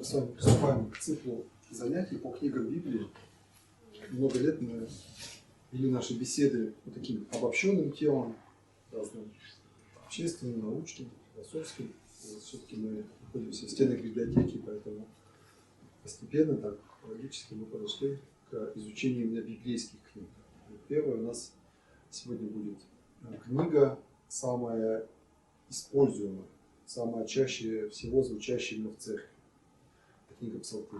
с вами приступаем к циклу занятий по книгам Библии. Много лет мы вели наши беседы по таким обобщенным темам, разным общественным, научным, философским. Все-таки мы находимся в стенах библиотеки, поэтому постепенно, так логически мы подошли к изучению именно библейских книг. Первая у нас сегодня будет книга, самая используемая, самая чаще всего звучащая именно в церкви. Это книга Псалтырь.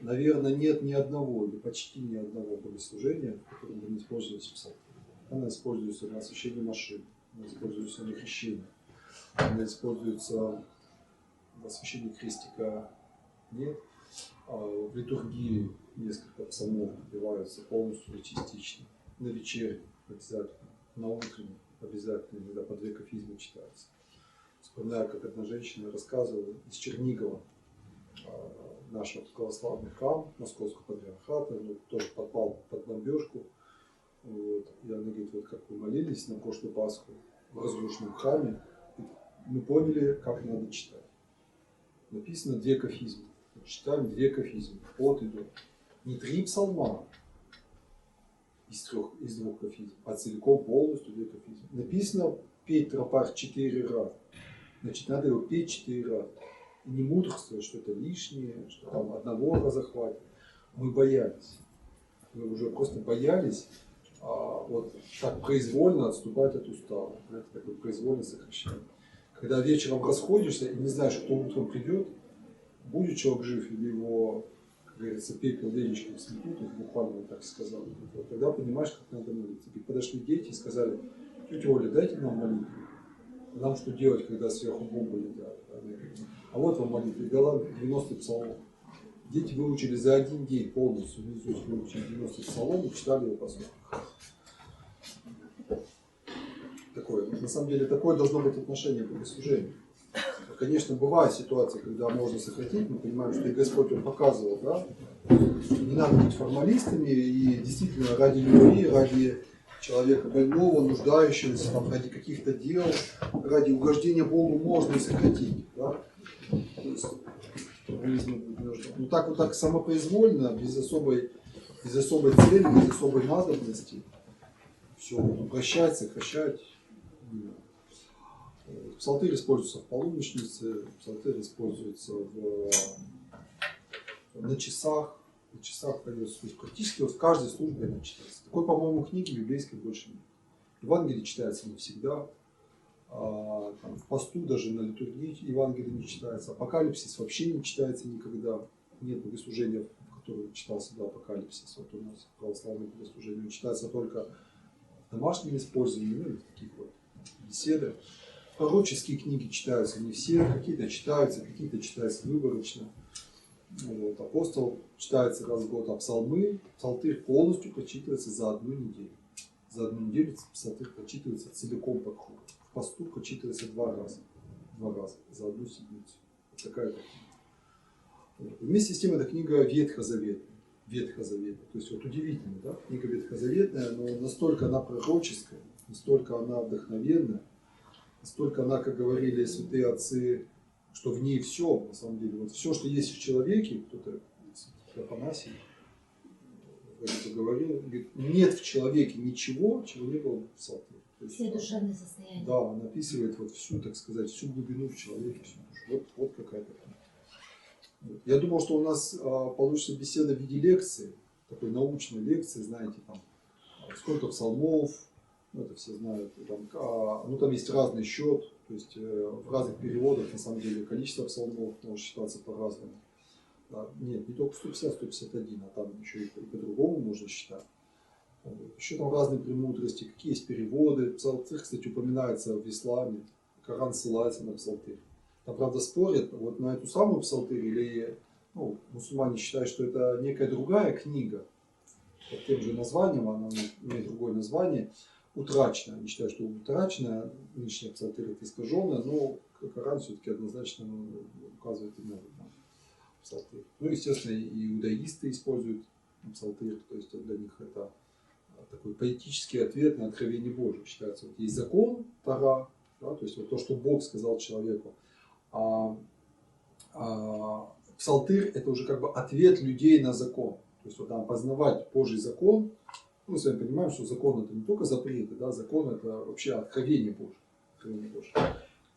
Наверное, нет ни одного или почти ни одного богослужения, в котором бы не использовалась Псалтырь. Она используется на освящении машин, она используется на крещении, она используется в освящении крестика нет. В литургии несколько псалмов напеваются полностью или частично. На вечернем обязательно, на утреннем обязательно, иногда по 2 кафизмы читаются. Вспоминаю, как одна женщина рассказывала из Чернигова, нашего православный храм Московского патриархата, тоже попал под бомбежку. Вот. И она говорит, вот как вы молились на прошлую Пасху в разрушенном храме, мы поняли, как надо читать. Написано 2 кафизмы. Читаем 2 кафизмы, от и до. Не 3 псалма из 2 кафизм, а целиком полностью 2 кафизмы. Написано петь тропарь 4 раза. Значит, надо его петь 4 раза. И не мудрствовать, что это лишнее, что там одного раза хватит. Мы боялись. Мы уже просто боялись вот так произвольно отступать от устава. Это такое произвольное сокращение. Когда вечером расходишься и не знаешь, кто утром придет, будет человек жив или его, как говорится, пепел веничком сметут, их буквально так сказал. Вот тогда понимаешь, как надо молиться. И подошли дети и сказали, тетя Оля, дайте нам молитву. Нам что делать, когда сверху бомбы летят? А вот вам молитва. И дала 90 псалмов. Дети выучили за один день полностью, выучили 90 псалмов и читали его по сути. Такое. На самом деле, такое должно быть отношение к богослужению. Конечно, бывают ситуации, когда можно сократить, мы понимаем, что и Господь Он показывал, да? Не надо быть формалистами, и действительно ради любви, ради человека больного, нуждающегося, там, ради каких-то дел, ради угождения Богу можно и сократить. Да? То есть, ну так вот так самопроизвольно, без особой цели, без особой надобности, все упрощать, сокращать. Псалтырь используется в полуночнице, псалтырь используется на часах. На часах поется. То есть практически вот в каждой службе она читается. Такой, по-моему, книги библейской больше нет. Евангелие читается не всегда. Там, в посту даже на литургии Евангелие не читается. Апокалипсис вообще не читается никогда. Нет богослужения, в котором читался апокалипсис. Вот у нас православное богослужение читается только в домашнем использовании, ну, или в таких вот беседах. Пророческие книги читаются не все, какие-то читаются выборочно. Вот. Апостол читается раз в год, а псалтырь полностью прочитывается за одну неделю. За одну неделю псалтырь прочитывается целиком по кругу. В посту прочитывается 2 раза. 2 раза за одну седмицу. Вот такая книга. Вот. Вместе с тем, эта книга ветхозаветная. То есть вот удивительно, да? Книга ветхозаветная, но настолько она пророческая, настолько она вдохновенная, настолько она, как говорили святые отцы, что в ней все, на самом деле, вот все, что есть в человеке, кто-то, Афанасий, говорил, говорит, нет в человеке ничего, чего не было в Псалтыре. Все душевные состояния. Да, он описывает вот всю, так сказать, всю глубину в человеке, всю душу. Вот какая-то. Вот. Я думал, что у нас получится беседа в виде лекции, такой научной лекции, знаете, там, сколько псалмов, ну, это все знают, там есть разный счет, то есть в разных переводах, на самом деле, количество псалмов может считаться по-разному. Да, нет, не только 150, 151, а там еще и по-другому можно считать. Вот. Еще там разные премудрости, какие есть переводы. Псалтырь, кстати, упоминается в исламе, Коран ссылается на псалтырь. Там, правда, спорят вот на эту самую псалтырь, или мусульмане считают, что это некая другая книга, под тем же названием, она имеет другое название, утраченная. Они считают, что утраченная, нынешняя псалтырь это искаженная, но Коран все-таки однозначно указывает именно на псалтырь. Ну, естественно, и иудаисты используют псалтырь, то есть для них это такой поэтический ответ на откровение Божие. Считается, вот есть закон, Тора, да, то есть вот то, что Бог сказал человеку, а Псалтырь – это уже как бы ответ людей на закон. То есть вот там познавать Божий закон. Мы с вами понимаем, что закон – это не только запреты, да, закон – это вообще откровение Божие. Откровение Божие.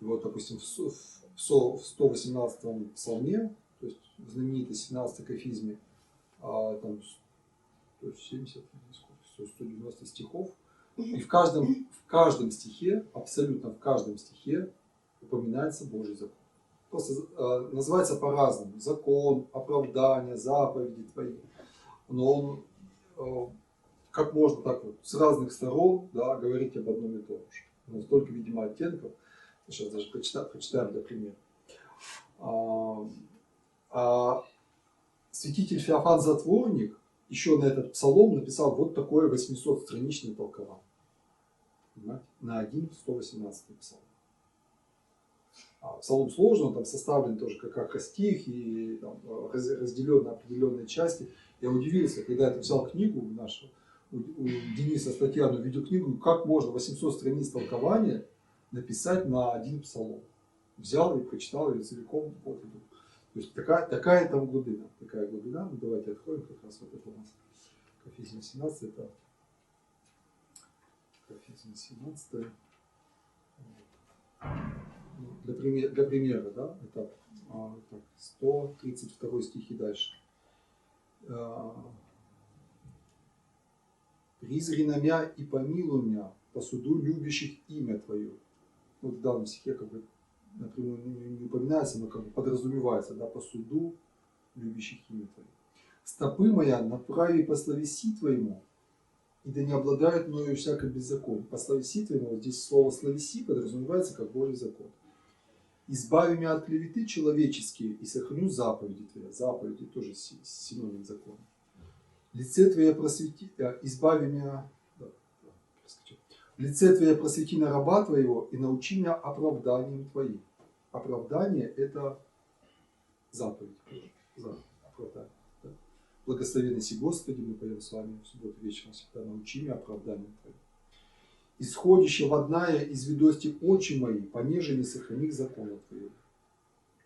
И вот, допустим, в 118-м псалме, то есть в знаменитой 17-й кафизме, там 170, 190 стихов, и в каждом стихе, абсолютно в каждом стихе упоминается Божий закон. Просто называется по-разному. Закон, оправдание, заповеди твои. Но он, как можно так вот с разных сторон, да, говорить об одном и том же. Но столько, видимо, оттенков. Сейчас даже прочитаем для примера. Святитель Феофан Затворник еще на этот псалом написал вот такое 800-страничное толкование. Понимаете? На один 118-й псалом. Псалом сложный, он там составлен тоже как акростих и там, разделен на определенные части. Я удивился, когда я взял книгу нашу, у Дениса Статьяну видеокнигу, как можно 800 страниц толкования написать на один псалом. Взял и прочитал ее целиком. Вот, то есть такая там глубина. Такая глубина. Ну, давайте откроем как раз вот это у нас. Кафизм 17. Это Кафизм 17. Для примера, да, это 132 стих и дальше. «Призри на мя и помилуй мя по суду любящих имя Твое». Вот в данном стихе как бы напрямую не упоминается, но как бы подразумевается, да, по суду любящих имя Твое. «Стопы моя направи по словеси Твоему, и да не обладают мною всякое беззаконие». По словеси Твоему, вот здесь слово словеси подразумевается как Божий закон. «Избави меня от клеветы человеческие и сохраню заповеди Твои». Заповеди тоже синоним закона. «Лице Твое просвети, избави меня, лице Твое просвети на раба Твоего и научи меня оправданием Твоим». Оправдание – это заповедь. Оправдание. Да? «Благословенный си Господи», мы поем с вами в субботу вечером всегда, научи меня оправданием Твоим. «Исходящего одная из ведости очи мои, понеже не сохранив закона Твоего».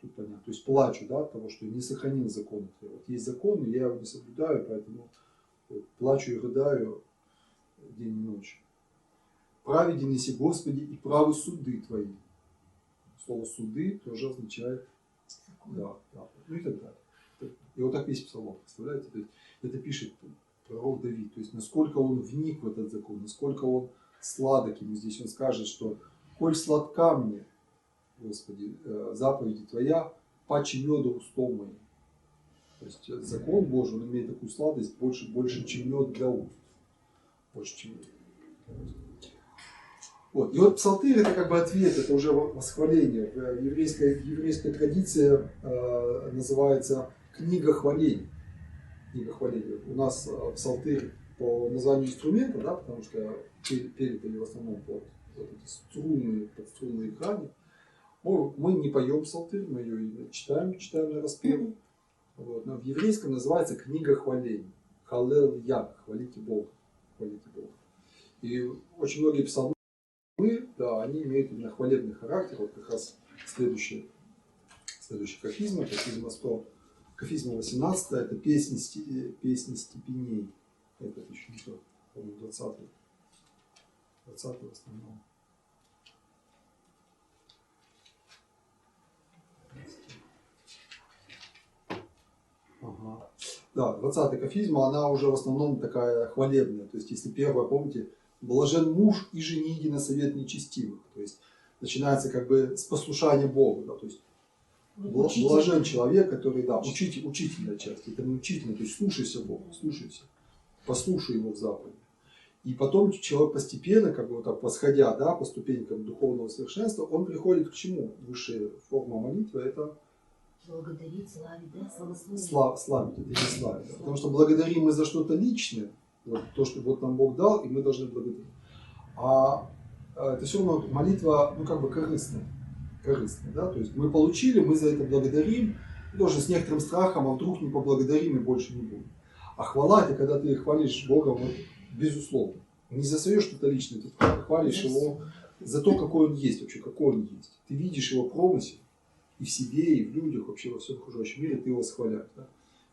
Тут понятно. То есть плачу, да, от того, что я не сохранил закона Твоего. Вот есть закон, и я его не соблюдаю, поэтому вот, плачу и рыдаю день и ночь. «Праведен си Господи и правы суды Твои». Слово суды тоже означает да, ну и так далее. И вот так весь псалом, представляете? То есть это пишет пророк Давид. То есть насколько он вник в этот закон, насколько он сладок ему. Здесь он скажет, что «Коль сладка мне, Господи, заповеди Твоя, паче меда устом моим». То есть закон Божий, он имеет такую сладость больше, чем мед для уст. Больше, чем мед. Вот. И вот псалтырь это как бы ответ, это уже восхваление. Еврейская традиция называется книга хвалений. Книга хвалений. У нас псалтырь по названию инструмента, да, потому что передали в основном под вот эти подструнные грани. Мы не поем псалтырь, мы ее читаем на распев. Вот. Но в еврейском называется книга хвалений. Халел я, хвалите Бога. Хвалите Бога. И очень многие псалмы, да, они имеют именно хвалебный характер. Вот как раз следующий кафизм, кафизма 18, это песни степеней. Это еще не то, по-моему, 20-й. 20-й в основном. Ага. Да, 20-й кафизма, она уже в основном такая хвалебная. То есть, если первая, помните, блажен муж и жениди на совет нечестивых. То есть, начинается как бы с послушания Богу. Да, то есть, блажен человек, который, да, учительная часть. Это не учительная, то есть, слушайся Бога, слушайся. Послушай его в заповеди. И потом человек постепенно, как бы вот так восходя, да, по ступенькам духовного совершенства, он приходит к чему? Высшая форма молитвы – это благодарить, славить, да, славить, это не славить. Да. Потому что благодарим мы за что-то личное, вот, то, что вот нам Бог дал, и мы должны благодарить. А это все равно молитва, ну, как бы корыстная, да, то есть мы получили, мы за это благодарим, тоже с некоторым страхом, а вдруг не поблагодарим и больше не будем. А хвала – это когда ты хвалишь Бога, вот, безусловно. Не за свое что-то личное, ты хвалишь Его за то, какой Он есть вообще, какой Он есть. Ты видишь Его промысел, и в себе, и в людях, вообще во всем окружающем мире, ты его восхваляешь. Да?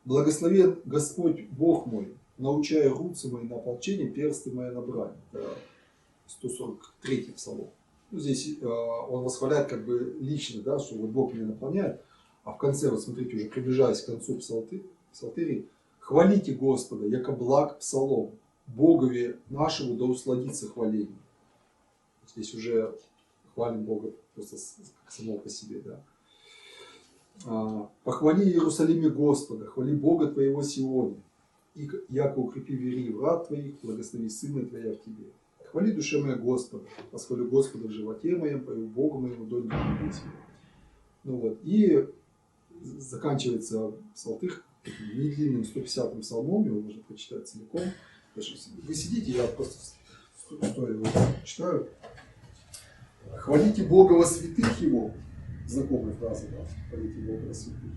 Благословен Господь Бог мой, научая руцы мои на ополчение, персты мои на брань. Это 143-й псалом. Ну, здесь он восхваляет как бы лично, да, что вот Бог меня наполняет. А в конце, вот смотрите, уже приближаясь к концу псалтыри, хвалите Господа, яко благ псалом, Богове нашему да усладится хваление. Здесь уже хвалим Бога просто само по себе. Да. Похвали Иерусалиме Господа, хвали Бога твоего Сионе, и яко укрепи вери врат твоих, благослови Сына Твоя в тебе. Хвали душе моя Господа, восхвалю Господа в животе моем, пою Богу моему до небес. Ну вот, и заканчивается псалтырь недлинным 150-м псалмом, его можно прочитать целиком. Вы сидите, я просто стоя его читаю. Хвалите Бога во святых Его. Знакомая фраза, да? Хвалите Бога во святых.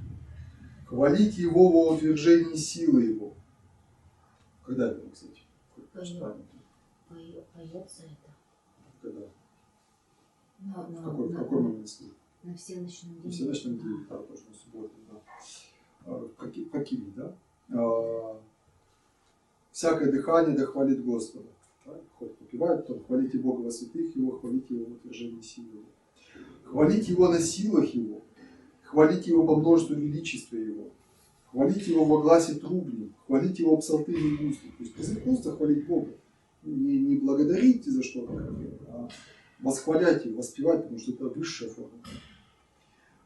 Хвалите Его во утверждении силы Его. Когда это, кстати? Поется это. Когда? В какой момент службы? На всеночном дне. На всеночном дне, да, тоже на субботу, да. Какими, да? Всякое дыхание да хвалит Господа. Хоть попивают, то хвалите Бога во святых Его, хвалите Его в утверждении силы Его. Хвалите Его на силах Его, хвалите Его по множеству величества Его, хвалите Его во гласе трубным, хвалите Его псалтыри и густы. То есть призыв просто хвалить Бога. Не благодарите за что-то, а восхвалять Его, воспевать, потому что это высшая форма.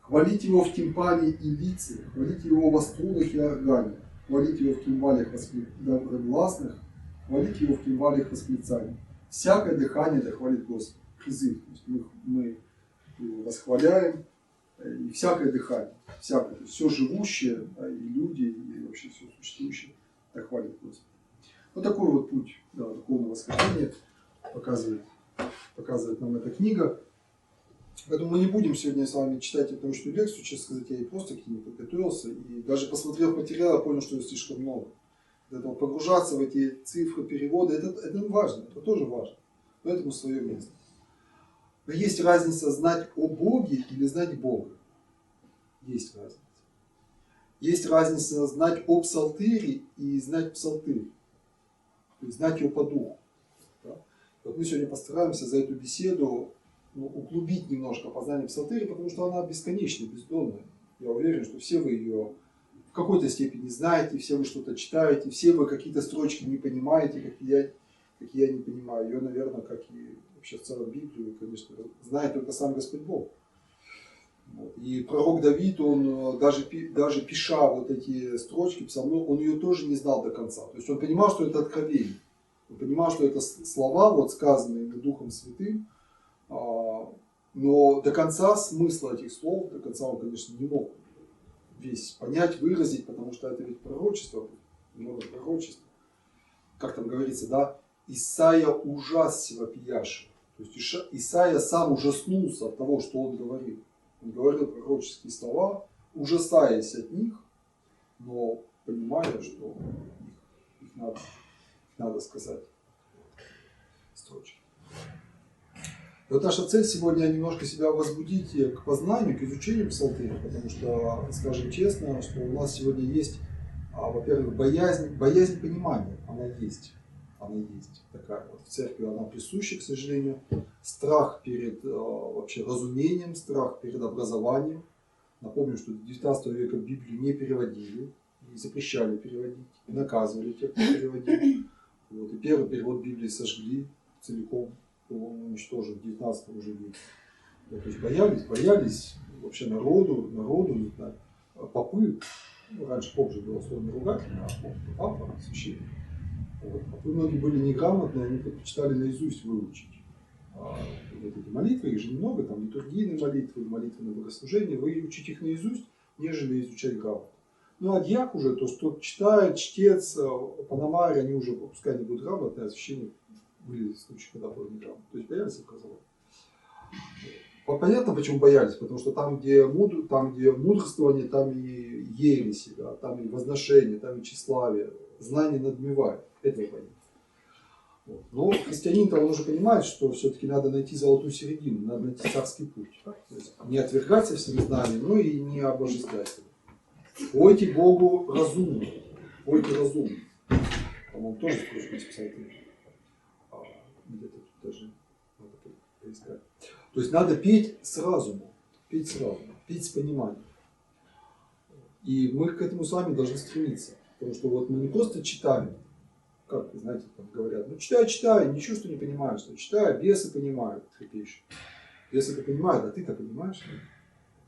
Хвалите Его в тимпане и лице, хвалите Его во струнах и органе, хвалите Его в кимвалиях доброгласных, хвалите Его в кимвалиях восклицаний. Всякое дыхание да хвалит Господа. Призыв. То есть мы Его восхваляем, и всякое дыхание, всякое, то есть все живущее, и люди, и вообще все существующее, да хвалит Господа. Вот такой вот путь духовного восхваления показывает нам эта книга. Поэтому мы не будем сегодня с вами читать эту научную лекцию. Честно сказать, я и просто к ней подготовился. И даже посмотрев материал, понял, что это слишком много. Это погружаться в эти цифры, переводы, это важно, это тоже важно. Поэтому свое место. Но есть разница знать о Боге или знать Бога. Есть разница. Есть разница знать о псалтыре и знать псалтырь. То есть знать его по духу. Да? Вот мы сегодня постараемся за эту беседу углубить немножко познание псалтыри, потому что она бесконечная, бездонная. Я уверен, что все вы ее в какой-то степени знаете, все вы что-то читаете, все вы какие-то строчки не понимаете, как я не понимаю. Ее, наверное, как и вообще в целом Библию, конечно, знает только сам Господь Бог. Вот. И пророк Давид, он даже пиша вот эти строчки псалмов, он ее тоже не знал до конца. То есть он понимал, что это откровение. Он понимал, что это слова, вот сказанные Духом Святым, но до конца смысла этих слов, до конца он, конечно, не мог весь понять, выразить, потому что это ведь пророчество, много пророчеств. Как там говорится, да, Исайя ужасся вопияши. То есть Исайя сам ужаснулся от того, что он говорил. Он говорил пророческие слова, ужасаясь от них, но понимая, что их надо сказать строчки. И вот наша цель сегодня немножко себя возбудить к познанию, к изучению псалтыря, потому что, скажем честно, что у нас сегодня есть, во-первых, боязнь понимания, она есть такая вот в церкви, она присуща, к сожалению, страх перед вообще разумением, страх перед образованием. Напомню, что до 19 века Библию не переводили, и запрещали переводить, и наказывали тех, кто переводил. Вот, и первый перевод Библии сожгли целиком, по-моему, уничтожен в 19 уже веке. То есть боялись вообще народу, не знаю, попы, раньше поп же было слово ругательное, а папа, священник. Вот. Попы многие были неграмотные, они предпочитали наизусть выучить. Вот эти молитвы, их же немного, там литургийные молитвы, молитвы на богослужение, вы учите их наизусть, нежели изучать грамоту. Ну а дьяк уже, то, что читает, чтец, панамарь, они уже, пускай не будут грамотные, а священник были случаи, когда был неграмотный. То есть боялись образования. Понятно, почему боялись, потому что там, где мудрствование, там и ереси, да, там и возношение, там и тщеславие, знание надмевает. Этого боялись. Вот. Но христианин-то он уже понимает, что все-таки надо найти золотую середину, надо найти царский путь. То есть не отвергать со всеми знаниями, но и не обожествлять себя. Пойте Богу разумно. Пойте разумно. По-моему, тоже строчку писать. Где-то тут даже надо поискать. То есть надо петь с разумом. Петь с разумом. Петь с пониманием. И мы к этому с вами должны стремиться. Потому что вот мы не просто читаем, как, знаете, там говорят, ну читай, ничего, что не понимаешь. Но читай, бесы понимают, трепещут. Бесы это понимают, а ты-то понимаешь?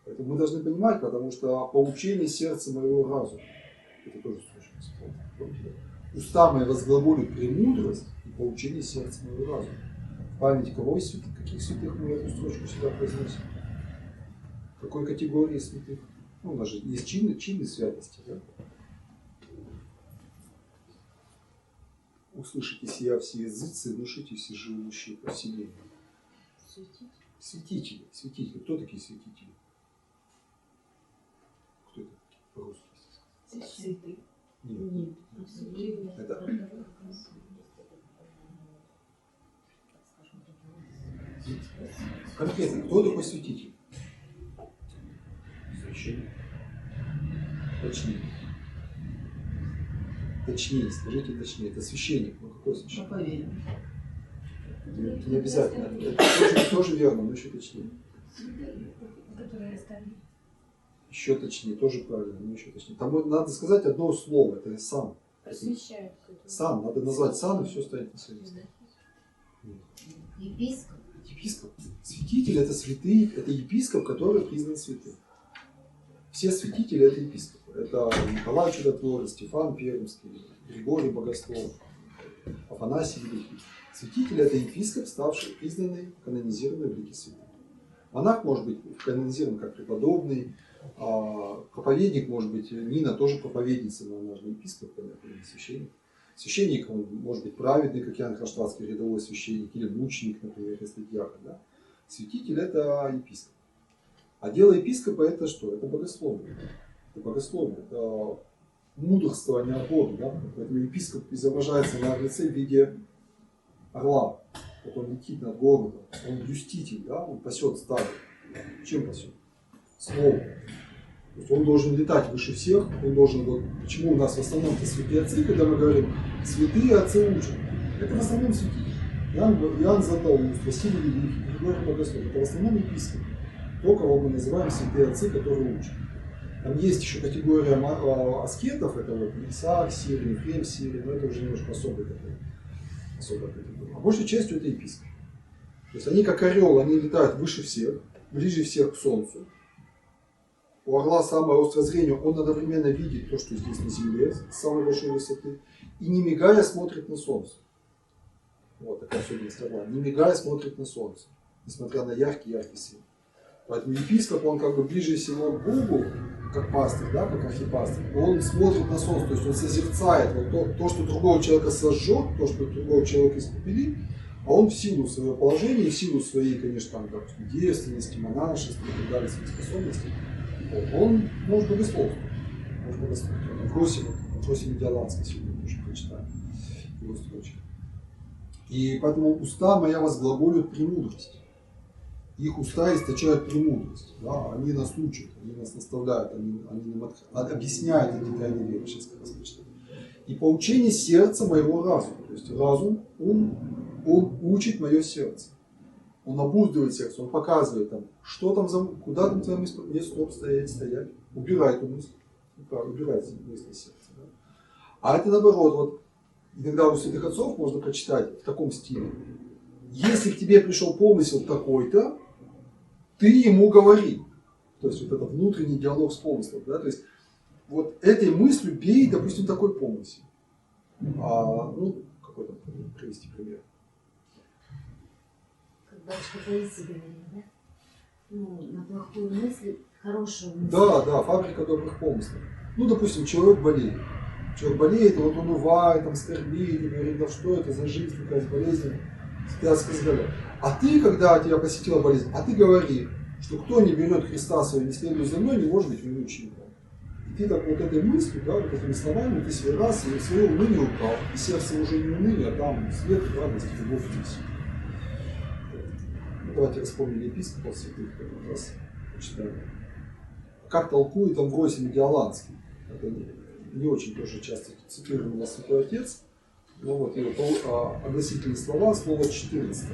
Поэтому мы должны понимать, потому что поучение сердца моего разума. Это тоже строчка. Уста мои возглаголят премудрость и поучение сердца моего разума. В память кого из святых, каких святых мы эту строчку сюда произносим? Какой категории святых? Ну, у нас же есть чины святости, да? Услышите сия все языцы, внушите все живущие по вселенной. Святители. Святители. Кто такие святители? Кто это по-русски? Святые. Нет. Это конкретно, кто такой святитель? Священник. Точнее, скажите точнее. Это священник. Ну какой священник? Проповедник. Это не обязательно. Это тоже верно, но еще точнее. Которые остались. Еще точнее, тоже правильно, но еще точнее. Там надо сказать одно слово, это сан. Просвещают. Сан, надо назвать сан, и все станет на своем месте. Епископ. Епископ. Святитель это святые, это епископ, который признан святым. Все святители это епископы. Это Николай Чудотворец, Стефан Пермский, Григорий Богослов, Афанасий Великий. Святитель это епископ, ставший признанный, канонизированный великий святый. Монах может быть канонизирован как преподобный, проповедник может быть, Нина тоже проповедница, но она же не епископ, понятно, не священник. Священник он может быть праведный, как Иоанн Хронштадтский, рядовой священник, или мученик, например, если диакон. Да? Святитель это епископ. А дело епископа это что? Это богословие. Это богословие, это мудрствование о Боге. Да? Поэтому епископ изображается на лице в виде орла. Вот он летит над городом, он блюститель, да? Он пасет стадо. Чем пасет? Словом. То есть он должен летать выше всех, он должен, вот, почему у нас в основном-то святые отцы, когда мы говорим, святые отцы учат. Это в основном святые. Иоанн Златоуст, Василий Великий, Григорий Богослов, это в основном епископ. То, кого мы называем святые отцы, которые учат. Там есть еще категория аскетов, это вот Исаак, Сирий, Ефрем, Сирий, но это уже немножко особая категория. А большей частью это епископ. То есть они как орел, они летают выше всех, ближе всех к солнцу. У орла самое острое зрение, он одновременно видит то, что здесь на земле, с самой большой высоты, и не мигая смотрит на солнце. Вот такая особенность орла. Не мигая смотрит на солнце, несмотря на яркий свет. Поэтому епископ, он как бы ближе всего к Богу, как пастырь, да, как архипастырь, он смотрит на солнце, то есть он созерцает вот то, что другого человека сожжет, то, что другого человека испепелит, а он в силу своего положения, в силу своей, конечно, там, допустим, девственности, монашества и так далее, своих способностей, он может богословствовать. В вопросе Медиаланской сегодня тоже прочитаем его строчки. И поэтому уста моя возглаголют премудрость. Их уста источают премудрость. Да? Они нас учат, они нас наставляют, они нам объясняют эти тайны веры. Сейчас как раз прочитаем. И поучение сердца моего разума. То есть разум, он учит мое сердце. Он обуздывает сердце, он показывает, там, что там, куда там твоя мысль, нет, стоп, стоять. Убирай эту мысль. Убирай мысль из сердца. Да? А это наоборот, вот иногда у святых отцов можно прочитать в таком стиле. Если к тебе пришел помысел такой-то, ты ему говори. То есть вот это внутренний диалог с помыслом. Да? То есть вот этой мыслью бей, допустим, такой помысел. Какой там привести пример? Как батюшка Таисия говорил, да? Ну, на плохую мысль, хорошую мысль. Да, фабрика добрых помыслов. Ну, допустим, человек болеет. Человек болеет, вот он увает, там, скорбит, и говорит, да что это за жизнь, какая болезнь. Ты сказали. А ты, когда тебя посетила болезнь, а ты говори, что кто не берет Христа своего, не следует за мной, не может быть моим учеником. И ты так вот этой мыслью, да, вот этими словами, ты себе раз и свое уныние убрал. И сердце уже не уныние, а там свет, радость, любовь весь. Давайте вспомнили епископов святых, который раз почитали. Как толкует Амвросий Медиаланский. Это не очень тоже часто цитируемый Святой Отец. Но вот его огласительные слова, слово 14.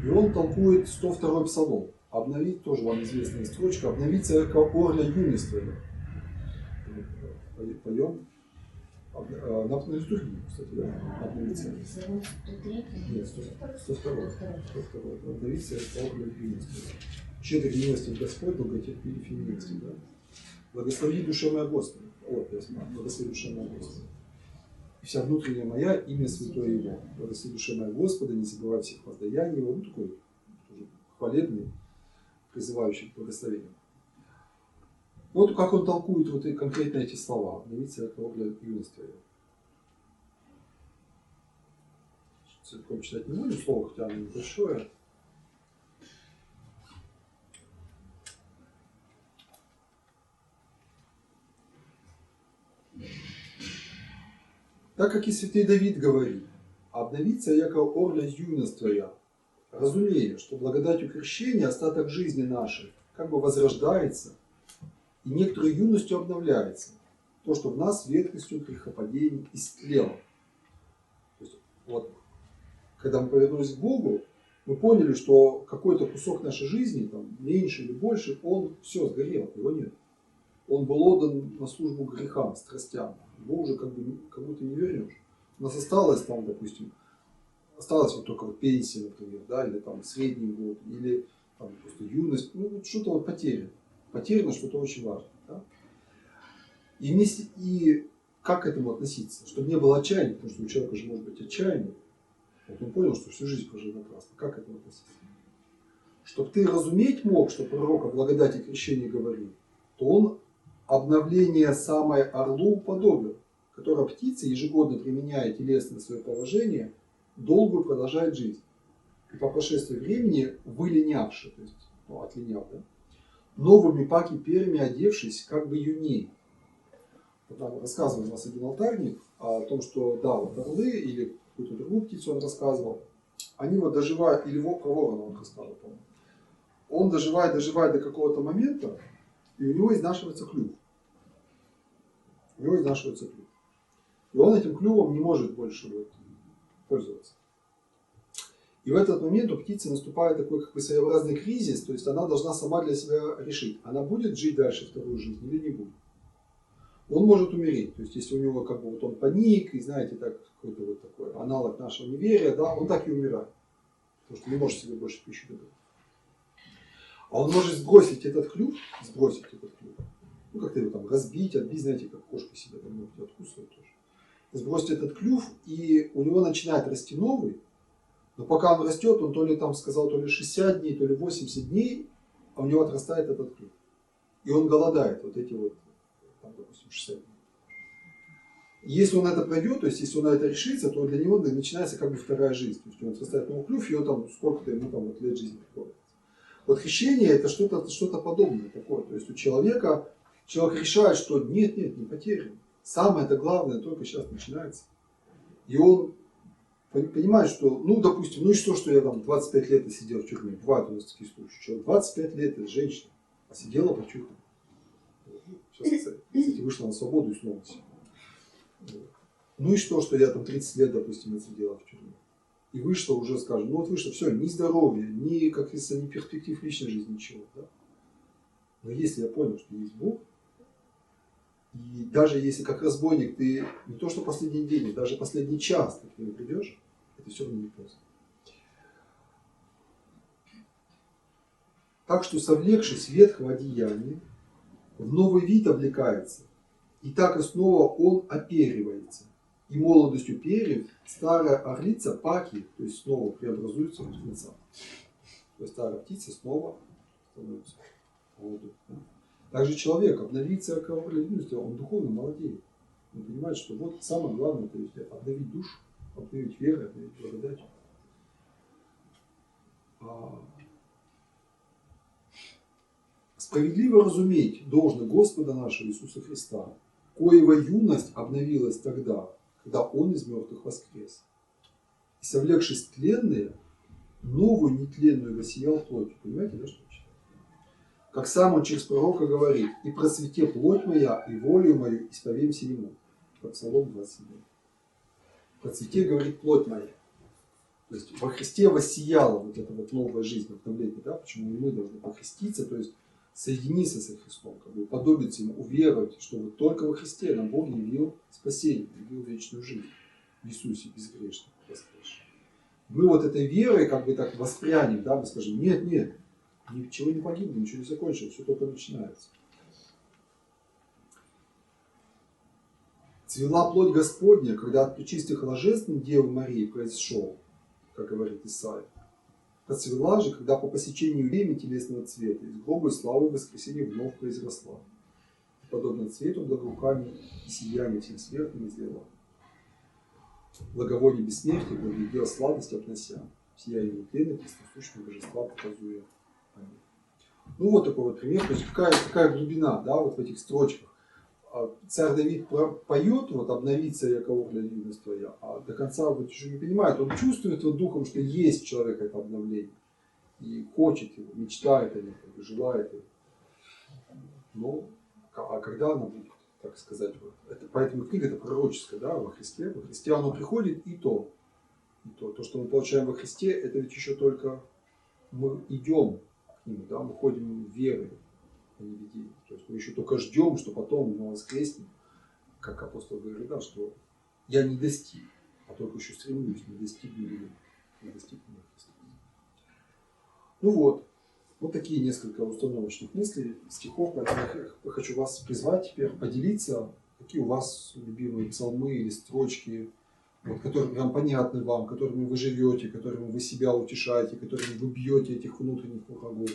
И он толкует 102-й псалом. Обновить, тоже вам известная строчка, обновиться как орля юность твоя. Поем. На литургии, кстати, да? Обновиться. Нет, 102-й. Обновиться как орля юность твоя. Щедрый милостив Господь, долготерпелив и милостив, да? Благослови душа моя Господа. Вот, я знаю. Благослови душа моя Господа. И вся внутренняя моя, имя святое Его. Благослови душа моя Господа, не забывай всех воздаяний Его. Ну, такой тоже хвалебный, призывающий к благословению. Вот как он толкует вот и конкретно эти слова. Обновиться от орля юность твоя. Целиком читать не буду, слово хотя оно небольшое. Так как и святый Давид говорит, обновиться яко орля юность твоя, разумея, что благодатью крещения остаток жизни нашей как бы возрождается и некоторой юностью обновляется. То, что в нас ветхостью грехопадений истлело. То есть, вот, когда мы повернулись к Богу, мы поняли, что какой-то кусок нашей жизни, там, меньше или больше, он все сгорел, его нет. Он был отдан на службу грехам, страстям. Его уже как будто не вернешь. У нас осталось там, допустим, осталась вот только вот пенсия, например, да, или там средний год, или там просто юность, ну вот что-то вот потеряно. Потеряно что-то очень важное. Да? И как к этому относиться? Чтобы не было отчаяния, потому что у человека же может быть отчаяние. Вот он понял, что всю жизнь прожил напрасно. Как к этому относиться? Чтобы ты разуметь мог, что пророк о благодати крещения говорил, то он обновление самой орлу уподобил, которая птица, ежегодно применяя телесное свое положение, долго продолжает жизнь. И по прошествии времени вылинявши, то есть отлиняв, да, новыми паки перьями одевшись, как бы юней. Там рассказывал у нас один алтарник о том, что да, вот орлы или какую-то другую птицу он рассказывал, они вот доживают, или про ворона он рассказывал, по-моему. Он доживает до какого-то момента, и у него изнашивается клюв. У него изнашивается клюв. И он этим клювом не может больше вот пользоваться. И в этот момент у птицы наступает такой как бы своеобразный кризис, то есть она должна сама для себя решить, она будет жить дальше вторую жизнь или не будет. Он может умереть, то есть если у него как бы вот он паник, и знаете, так, какой-то вот такой аналог нашего неверия, да, он так и умирает, потому что не может себе больше пищу добавить. А он может сбросить этот клюв, ну как-то его там разбить, отбить, знаете, как кошка себе там ногти откусывает тоже. Сбросить этот клюв, и у него начинает расти новый, но пока он растет, он то ли там сказал, то ли 60 дней, то ли 80 дней, а у него отрастает этот клюв. И он голодает вот эти вот, там, допустим, 60 дней. Если он это пройдет, то есть если он на это решится, то для него начинается как бы вторая жизнь. То есть он отрастает новый клюв, и он там сколько-то ему там вот лет жизни приходит. Вот крещение это что-то подобное такое. То есть у человек решает, что нет, не потерян. Самое-то главное только сейчас начинается. И он понимает, что, ну, допустим, ну и что я там 25 лет сидел в тюрьме. Бывают у нас такие случаи. Человек 25 лет, это женщина, а сидела по тюрьме. Сейчас, кстати, вышла на свободу и снова сидела. Ну и что я там 30 лет, допустим, отсидела в тюрьме. И вышло уже, скажем, ну вот вышло, все, ни здоровья, ни, как говорится, ни перспектив личной жизни, ничего. Да? Но если я понял, что есть Бог, и даже если как разбойник ты не то что последний день, даже последний час ты к нему придешь, это все равно не поздно. Так что, совлекшись ветхого одеяния, в новый вид облекается, и так и снова он оперивается. И молодостью перьев старая орлица паки, то есть снова преобразуется в птенца. То есть старая птица снова становится молодой. Также человек обновится, он духовно молодеет. Он понимает, что вот самое главное, то есть обновить душу, обновить веру, обновить благодать. Справедливо разуметь должно Господа нашего Иисуса Христа, коего юность обновилась тогда, когда Он из мертвых воскрес. И совлекшись тленные, новую нетленную воссиял плотью. Понимаете, да, что я читаю? Как сам Он через пророка говорит: «И просвете плоть моя, и волю мою исповемся Ему». Как Псалом 27. Процвете, говорит, плоть моя. То есть во Христе воссияла вот эта вот новая жизнь, обновление, да? Почему мы должны похреститься, то есть соединиться со Христом, как бы уподобиться Ему, уверовать, что вот только во Христе нам Бог явил спасение, явил вечную жизнь в Иисусе безгрешном, воскресшем. Мы вот этой верой как бы так воспрянем, да, мы скажем: нет, нет, ничего не погибло, ничего не закончилось, все только начинается. Цвела плоть Господня, когда от пречистых ложественных Девы Марии произошел, как говорит Исаия. Процвела же, когда по посещению времени телесного цвета из гроба и славы воскресения вновь произросла. Подобно цвету благоухания и сиянию всем смертным сделала. Благовоние бессмертия благоглядела сладость обнося, сияние тлены присутствующего божества показуя. Ну вот такой вот пример, то есть какая глубина, да, вот в этих строчках. Царь Давид поет, вот обновится Яков для юность твоя, а до конца вот еще не понимает, он чувствует вот духом, что есть у человека это обновление, и хочет его, мечтает о нем, желает его. Но, а когда оно будет, так сказать, вот, это, поэтому книга это пророческая, да, во Христе оно приходит и то, то, что мы получаем во Христе, это ведь еще только мы идем к Нему, да, мы ходим верой, а не видением. То есть мы еще только ждем, что потом мы воскреснем, как апостол говорит, да, что я не достиг, а только еще стремлюсь, не достигну Христа. Ну вот такие несколько установочных мыслей, стихов, поэтому я хочу вас призвать теперь поделиться, какие у вас любимые псалмы или строчки, вот, которые прям понятны вам, которыми вы живете, которыми вы себя утешаете, которыми вы бьете этих внутренних врагов.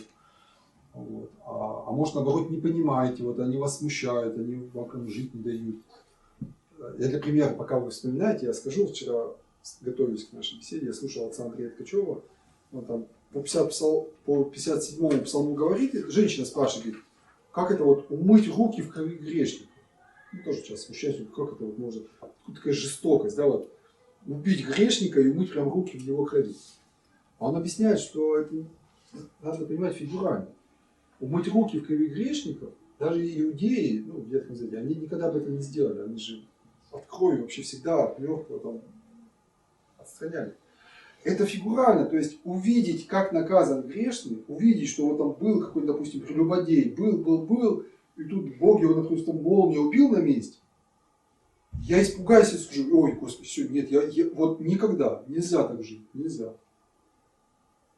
Вот. А может, наоборот, не понимаете, вот они вас смущают, они вам жить не дают. Я для примера, пока вы вспоминаете, я скажу, вчера, готовясь к нашей беседе, я слушал отца Андрея Ткачева, он там по 57-му псалму говорит, и женщина спрашивает, говорит, как это вот умыть руки в крови грешника? Ну, тоже сейчас смущаюсь, как это вот может, такая жестокость, да, вот, убить грешника и умыть прям руки в его крови. А он объясняет, что это надо понимать фигурально. Умыть руки в крови грешников, даже иудеи, ну, в Ветхом Завете, они никогда бы это не сделали, они же от крови вообще всегда, от мертвого там отстраняли. Это фигурально, то есть увидеть, как наказан грешный, увидеть, что вот там был какой-то, допустим, прелюбодей, был, и тут Бог его, например, там молния убил на месте. Я испугаюсь и скажу: ой, Господи, все, нет, я вот никогда, нельзя так жить, нельзя.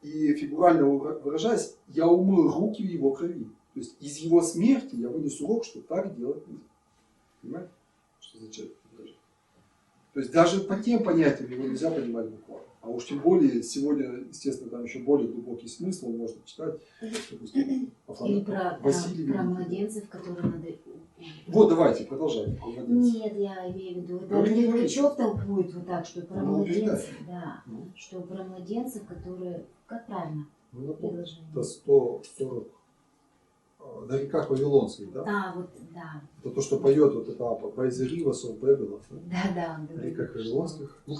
И фигурально выражаясь, я умыл руки в его крови. То есть из его смерти я вынес урок, что так делать нельзя. Понимаете, что означает это? То есть даже по тем понятиям его нельзя понимать буквально. А уж тем более сегодня, естественно, там еще более глубокий смысл можно читать. Допустим, или про младенцев, которые надо... Вот, давайте, продолжайте. Нет, я имею в виду, это Андрей Ткачев толкует вот так, что про младенцев, да, что про младенцев, которые, как правильно? Ну, это 140 на реках Вавилонских, да? Да, вот, да. Это то, что поет вот это Пайзерива, Совбебела. Да, на реках Вавилонских. Ну,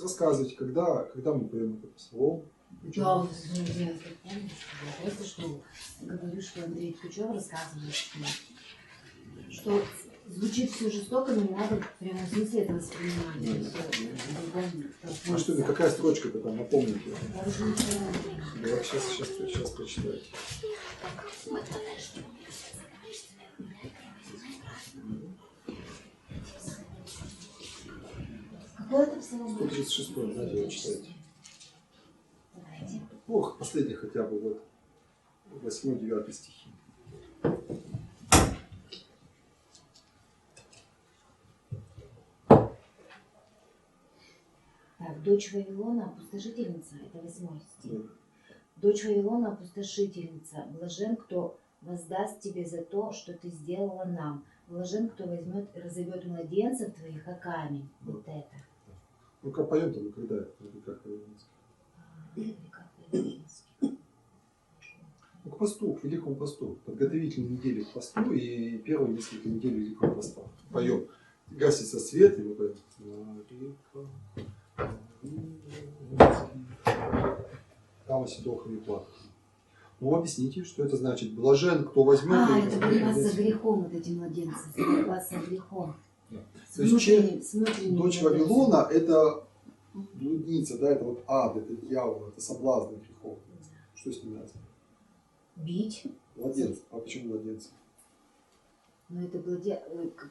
рассказывайте, когда мы поем этот псалом? Да, вот я просто что говорю, что Андрей Ткачев рассказывает, что звучит все жестоко, но не надо в прямом смысле это воспринимать. А что это, какая строчка-то там, напомните? Я уже не знаю. Давай сейчас прочитаю. Какой это псалом? 136-й, знаете, вы читаете. Давайте. Ох, последний хотя бы, вот, 8-9 стихи. Так, дочь Вавилона, опустошительница, это 8 стих. Дочь Вавилона, опустошительница, блажен, кто воздаст тебе за то, что ты сделала нам. Блажен, кто возьмет и разобьет младенцев твоих, как камень. Вот это. Ну-ка, поем там, когда это, как Вавилонский. Как Вавилонский. Ну-ка, посту, к Великому посту. Подготовительные недели к посту и первые несколько недель Великого поста. Поем. Гасится свет, и мы поем. Там оседох не плакал. Ну, объясните, что это значит. Блажен, кто возьмет... Это борьба со грехом, вот эти младенцы. Борьба со грехом. Да. С То есть внутренним дочь младенцем. Вавилона это блудница, да, это вот ад, это дьявол, это соблазн грехов. Что с ним надо? Бить. Младенец. А почему младенец? Но это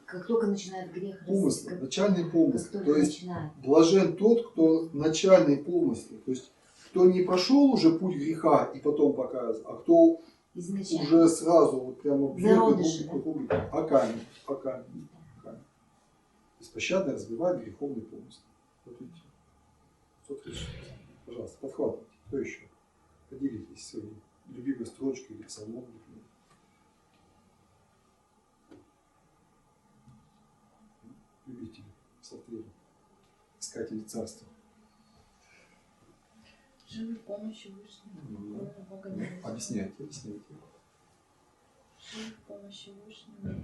как только начинает грех Помысл, как начальный помысл. только То есть начинает. блажен тот, кто начальный помысл. То есть кто не прошел уже путь греха и потом покаялся, а кто Изначально. уже сразу вот прямо Зародыши, бьет оками. Беспощадно разбивает греховный помысл. Вот видите. Пожалуйста, подхватывайте. Кто еще? Поделитесь своей любимой строчкой или псалмом, например. Любители псалтыря, искатели царства. Живой помощи Вышнего. Бога не вызывает. Объясняйте. Живой помощи Вышнего.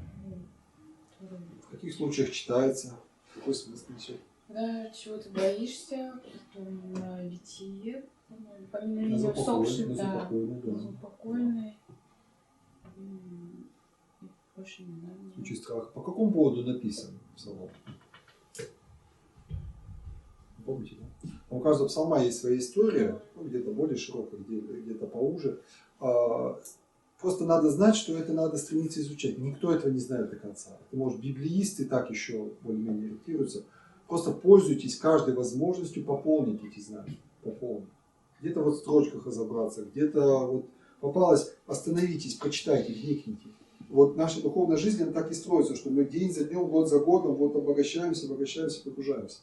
В каких случаях читается? Какой смысл несет? Когда чего ты боишься, потом на битие, На поминовение усопших, да, заупокойный. заупокойный. И больше не надо. В случае страха. По какому поводу написан псалом? Помните, да? У каждого псалма есть своя история, ну, где-то более широкая, где-то поуже. Просто надо знать, что это надо стремиться изучать. Никто этого не знает до конца. Это, может, библеисты так еще более-менее ориентируются. Просто пользуйтесь каждой возможностью пополнить эти знания. Пополнить. Где-то вот в строчках разобраться, где-то вот попалось, остановитесь, почитайте, вникните. Вот наша духовная жизнь, она так и строится, что мы день за днем, год за годом вот обогащаемся, погружаемся.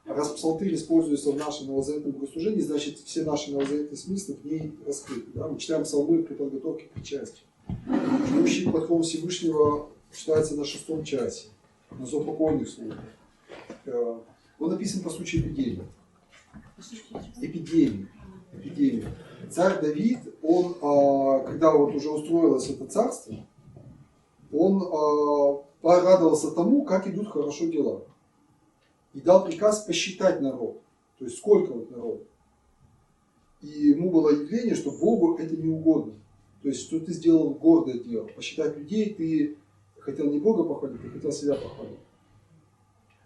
А раз псалтырь используется в нашем новозаветном богослужении, значит все наши новозаветные смыслы в ней раскрыты. Да? Мы читаем псалмы при подготовке к причастию. Живущий платформ Всевышнего читается на 6-м часе, на заупокойных случаях. Он написан по случаю эпидемии. Царь Давид, он, когда вот уже устроилось это царство, он порадовался тому, как идут хорошо дела. И дал приказ посчитать народ. То есть сколько вот народу. И ему было явление, что Богу это не угодно. То есть, что ты сделал гордое дело. Посчитать людей, ты хотел не Бога похвалить, ты хотел себя похвалить.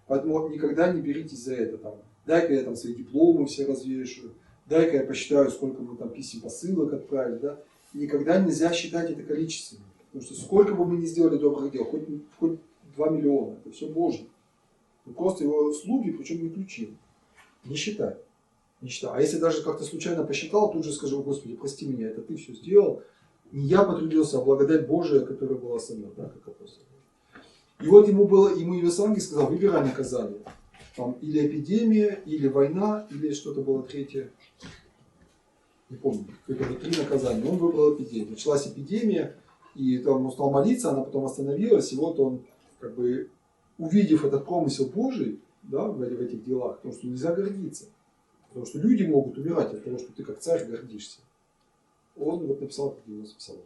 Поэтому никогда не беритесь за это. Там, дай-ка я там свои дипломы все развешу, дай-ка я посчитаю, сколько мы там писем, посылок отправили. Да? И никогда нельзя считать это количеством. Потому что сколько бы мы ни сделали добрых дел, хоть 2 миллиона, это все Божье. Просто его слуги, причем не ключи. Не считай. А если даже как-то случайно посчитал, тут же скажи: Господи, прости меня, это ты все сделал. Не я потрудился, а благодать Божия, которая была со мной, да, как апостол. И вот ему Евангелие сказал: выбирай наказание. Там или эпидемия, или война, или что-то было третье. Не помню, какое-то 3 наказания. Он выбрал эпидемию. Началась эпидемия, и там он стал молиться, она потом остановилась, и вот он, как бы, увидев этот промысел Божий, да, в этих делах, потому что нельзя гордиться. Потому что люди могут умирать от того, что ты как царь гордишься. Он вот написал 90 псалмов.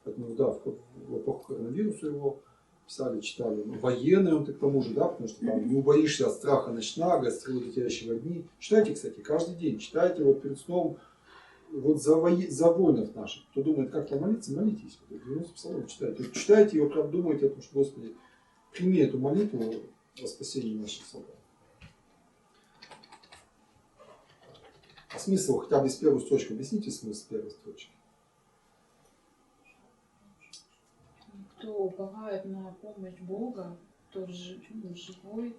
Поэтому, да, в эпоху коронавируса его писали, читали. Ну, военный он, ты к тому же, да, потому что там не убоишься от страха ночнага, от стрелы летящего дни. Читайте, кстати, каждый день. Читайте вот перед сном вот за воинов наших. Кто думает, как помолиться, молитесь. 90 псалмов читайте. Вот читайте его, прям думайте о том, что, Господи, прими эту молитву во спасение наших солдат. А смысл хотя бы из первой строчки. Объясните смысл первой строчки. Кто уповает на помощь Бога, тот живой,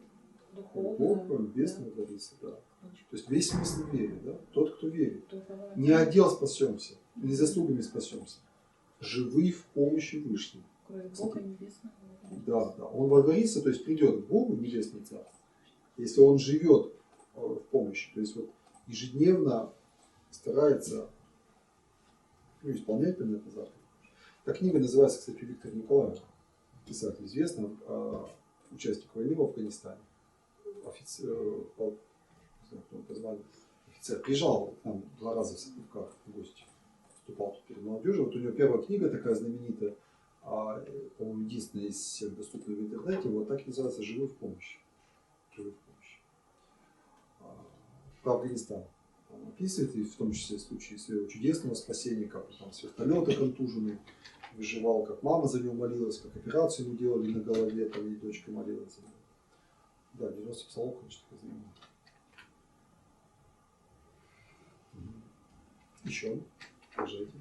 духовно. Бог бесно говорится, да. То есть весь смысл веры, да? Тот, кто верит. Кто Не отдел спасемся, не заслугами спасемся. Живы в помощи Вышнего. кроме Бога небесного. Да. Он водворится, то есть придет к Богу в небесный царство. Если он живет в помощи, то есть вот ежедневно старается исполнять примерно заповедь. Эта книга называется, кстати, Виктор Николаев, писатель известный, участник войны в Афганистане, офицер, офицер, приезжал к нам 2 раза в Сыктывкар в гости. выступал тут перед молодежью. Вот у него первая книга такая знаменитая, по-моему, единственная из всех доступных в интернете, вот так и называется «Живой в помощи». «Живой в помощи». Про Афганистан он описывает, и в том числе случаи своего чудесного спасения, как он там с вертолета контуженный выживал, как мама за него молилась, как операцию ему делали на голове, там и дочка молилась. Да, 90 псалом, конечно, такой знаменитый. Еще, продолжайте.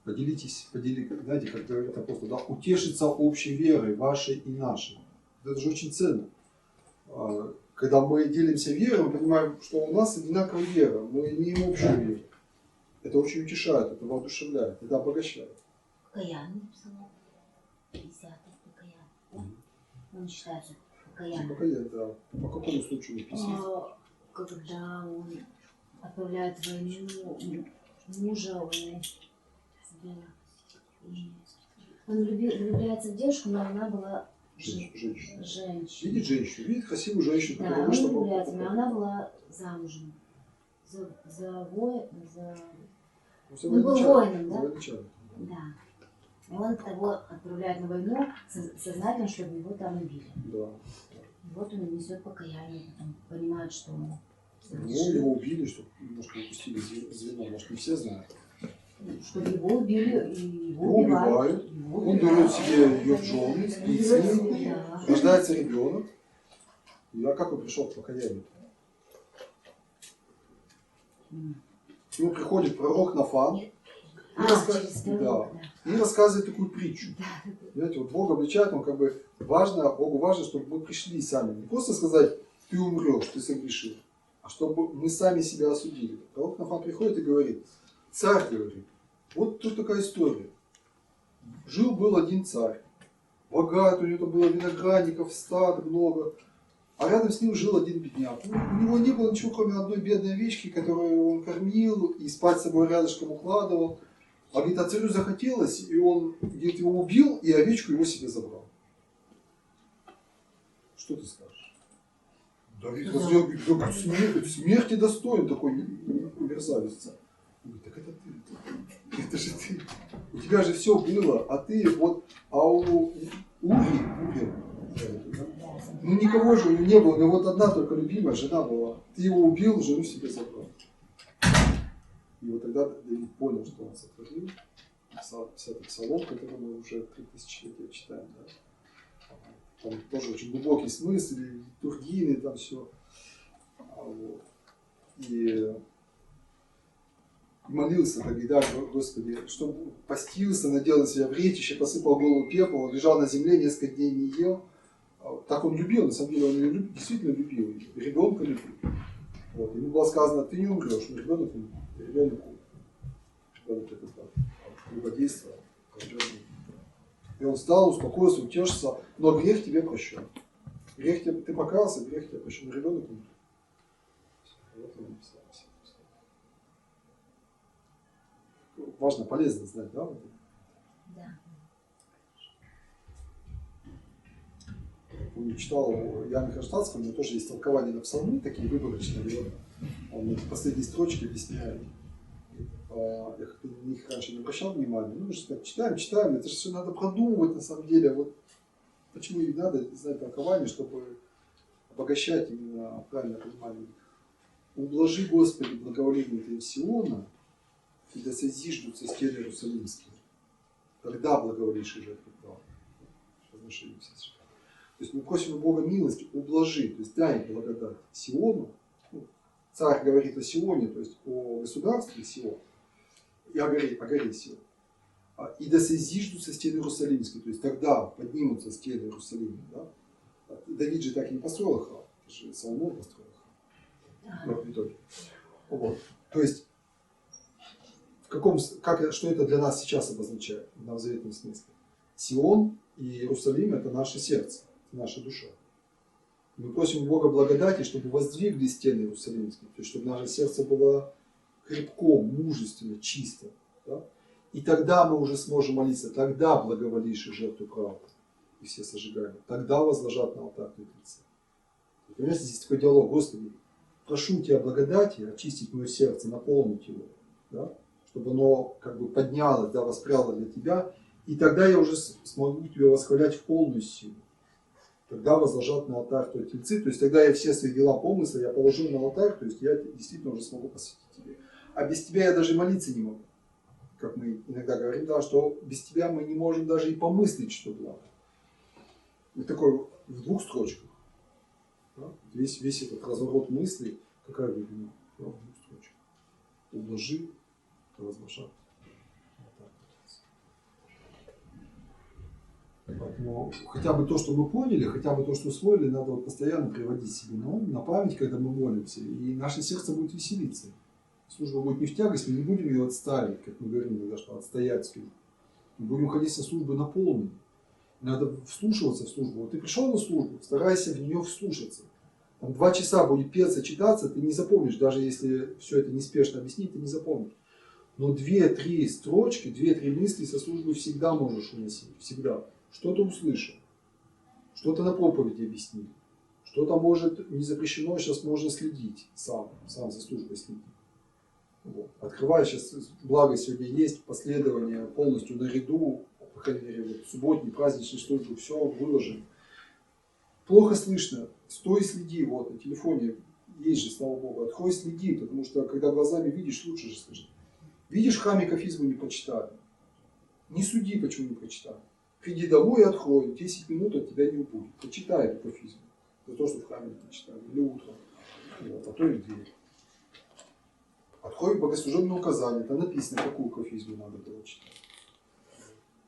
Поделитесь, знаете, как говорят апостолы, да, утешиться общей верой, вашей и нашей. Это же очень ценно. Когда мы делимся верой, мы понимаем, что у нас одинаковая вера, мы имеем общую веру. Это очень утешает, это воодушевляет, это обогащает. Покаяние псалом. 50-й покаяние. Он считается покаянием. Покаяние, да. По какому случаю написано? Когда он отправляет в войну мужа, он влюбляется в девушку, но она была женщина. Видит женщину, видит красивую женщину, Да, которая он вышла влюбляется, но она была замужем. Он был воином, да? Да. И он того отправляет на войну сознательно, чтобы его там убили. Да. И вот он несет покаяние, потом понимает, что он Ну, его убили, чтобы немножко упустили звено, может, не все знают. Чтобы его убили, и его Его убивают. убивают, он берет себе ее в жены, спит с ней, Да. рождается ребенок. А как он пришел к покаянию? К нему приходит пророк Нафан Через пророка, и рассказывает такую притчу. Знаете, вот Бог обличает, он как бы Богу важно, чтобы мы пришли сами. Не просто сказать, ты умрешь, ты согрешил, а чтобы мы сами себя осудили. Пророк Нафан приходит и говорит, царь говорит, вот тут такая история. Жил-был один царь, богат, у него там было виноградников, стад много, а рядом с ним жил один бедняк. У него не было ничего, кроме одной бедной овечки, которую он кормил и спать с собой рядышком укладывал. А говорит, а царю захотелось, и он, говорит, его убил, и овечку его себе забрал. Что ты скажешь? Давид говорит, смерти достоин такой мерзавец царь. Он говорит, так это же ты. У тебя же все было, а ты вот, а у Ури, ну никого же у него не было, у него вот одна только любимая жена была. Ты его убил, жену себе забрал. И вот тогда Давид понял, что он сотворил. 50-й псалом, который мы уже 3000 лет читаем. Да? Там тоже очень глубокий смысл, литургийный там все. Вот. И молился, как да, Господи, чтобы постился, надел на себя вретище, посыпал голову пеплом, лежал на земле, несколько дней не ел. Так он любил, на самом деле он ее действительно любил, ребенка любил. Вот. Ему было сказано, ты не умрешь, но ребенок умер. Ребенок умер. Ребенок это так, любодейство. И он встал, успокоился, утешился, но грех тебе прощен. Грех тебе, ты покаялся, грех тебе прощен, но ребенок умер. Вот он написал. Важно, полезно знать, да? Да. Я читал Иоанна Кронштадтского, у него тоже есть толкования на псалмы, такие выборочные. Он в последней строчке объясняет. Я как-то на них раньше не обращал внимания. Ну, что читаем, это же все надо продумывать на самом деле. Вот почему и надо знать толкование, чтобы обогащать именно правильное понимание. Ублажи, Господи, благоволение Твоего Сиона, и да созиждутся стены Иерусалимские. Тогда благоволишь и жертву правды. То есть мы просим у Бога милость, ублажи, то есть дай благодать Сиону. Ну, царь говорит о Сионе, то есть о государстве Сион, и о горе Сион. И да созиждутся стены Иерусалимские, то есть тогда поднимутся стены Иерусалима. Да? Давид же так и не построил храм, это же Соломон построил храм. В итоге. Вот. То есть что это для нас сейчас обозначает в новозаветном смысле? Сион и Иерусалим – это наше сердце, это наша душа. Мы просим у Бога благодати, чтобы воздвигли стены Иерусалимские, то есть чтобы наше сердце было крепко, мужественно, чисто. Да? И тогда мы уже сможем молиться, тогда благоволишь и жертву правды, и все сожигаемые, тогда возложат на алтарь мертвецы. Понимаете, здесь такой диалог, Господи, прошу Тебя благодати очистить мое сердце, наполнить его, да? чтобы оно как бы поднялось, да, воспряло для тебя, и тогда я уже смогу тебя восхвалять в полную силу. Тогда возложат на алтарь твои тельцы, то есть тогда я все свои дела, помыслы я положу на алтарь, то есть я действительно уже смогу посвятить тебе. А без тебя я даже молиться не могу. Как мы иногда говорим, да, что без тебя мы не можем даже и помыслить, что благо. Вот такой в двух строчках. Да? Весь этот разворот мыслей, какая глубина? Да, в двух строчках. Ублажи, возглашай. Поэтому хотя бы то, что мы поняли, хотя бы то, что усвоили, надо вот постоянно приводить себе на память, когда мы молимся, и наше сердце будет веселиться. Служба будет не в тягость, мы не будем ее отставить, как мы говорим иногда, что отстоять службу. Мы будем ходить со службы наполненной. Надо вслушиваться в службу. Вот ты пришел на службу, старайся в нее вслушаться. Там 2 часа будет петься, читаться, ты не запомнишь, даже если все это неспешно объяснить, ты не запомнишь. Но 2-3 строчки, 2-3 мысли со службы всегда можешь уносить. Всегда. Что-то услышал, что-то на проповеди объяснили, что-то может не запрещено, сейчас можно следить сам за службой следить. Вот. Открываю сейчас, благо сегодня есть последование полностью наряду, по крайней мере, вот, субботней, праздничной службы, все выложено. Плохо слышно, стой, следи, вот на телефоне есть же, слава Богу, открой, следи, потому что когда глазами видишь, лучше же слышать. Видишь, в храме кафизму не прочитали, не суди, почему не прочитали. Приди домой и открой, 10 минут от тебя не убудет. Почитай эту кафизму за то, что в храме не прочитали, или утром, вот, а то и в дверь. Открой богослужебное указание, там написано, какую кафизму надо было читать.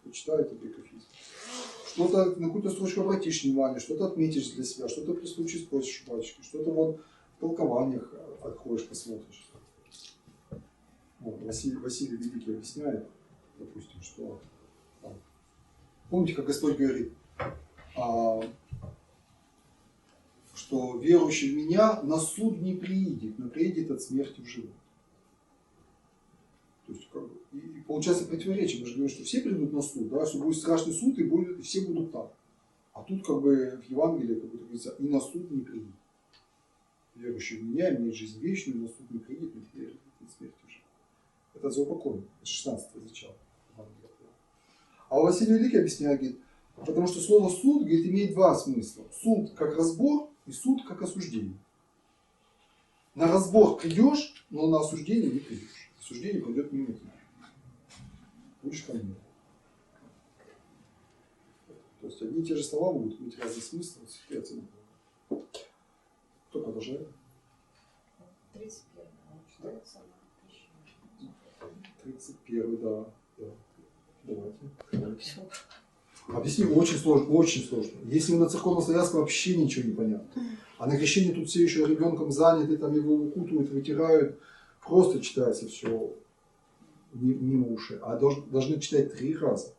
Почитай эту кафизму. Что-то, на какую-то строчку обратишь внимание, что-то отметишь для себя, что-то при случае спросишь у батюшки, что-то вот в толкованиях откроешь, посмотришь. Вот, Василий Великий объясняет, допустим, что... Помните, как Господь говорит, что верующий в меня на суд не приидет, но приидет от смерти в живот. То есть, как бы, и получается противоречие. Мы же говорим, что все придут на суд, да, что будет страшный суд, и все будут там. А тут как бы в Евангелии как бы говорится, и на суд не приидет. Верующий в меня имеет жизнь вечную, на суд не приидет, но приидет от смерти в живот. Это заупокойно, это 16-е зачало. А Василий Великий объясняет, говорит, потому что слово суд, говорит, имеет 2 смысла. Суд как разбор и суд как осуждение. На разбор придешь, но на осуждение не придешь. Осуждение пойдет мимо тебя. Будешь ко мне. То есть одни и те же слова могут иметь разный смысл. Кто продолжает? 31, да. Давайте. Объясни, очень сложно, очень сложно. Если на церковно-славянском вообще ничего не понятно. А на крещении тут все еще ребенком заняты, там его укутывают, вытирают. Просто читается все мимо ушей. А должны читать 3 раза.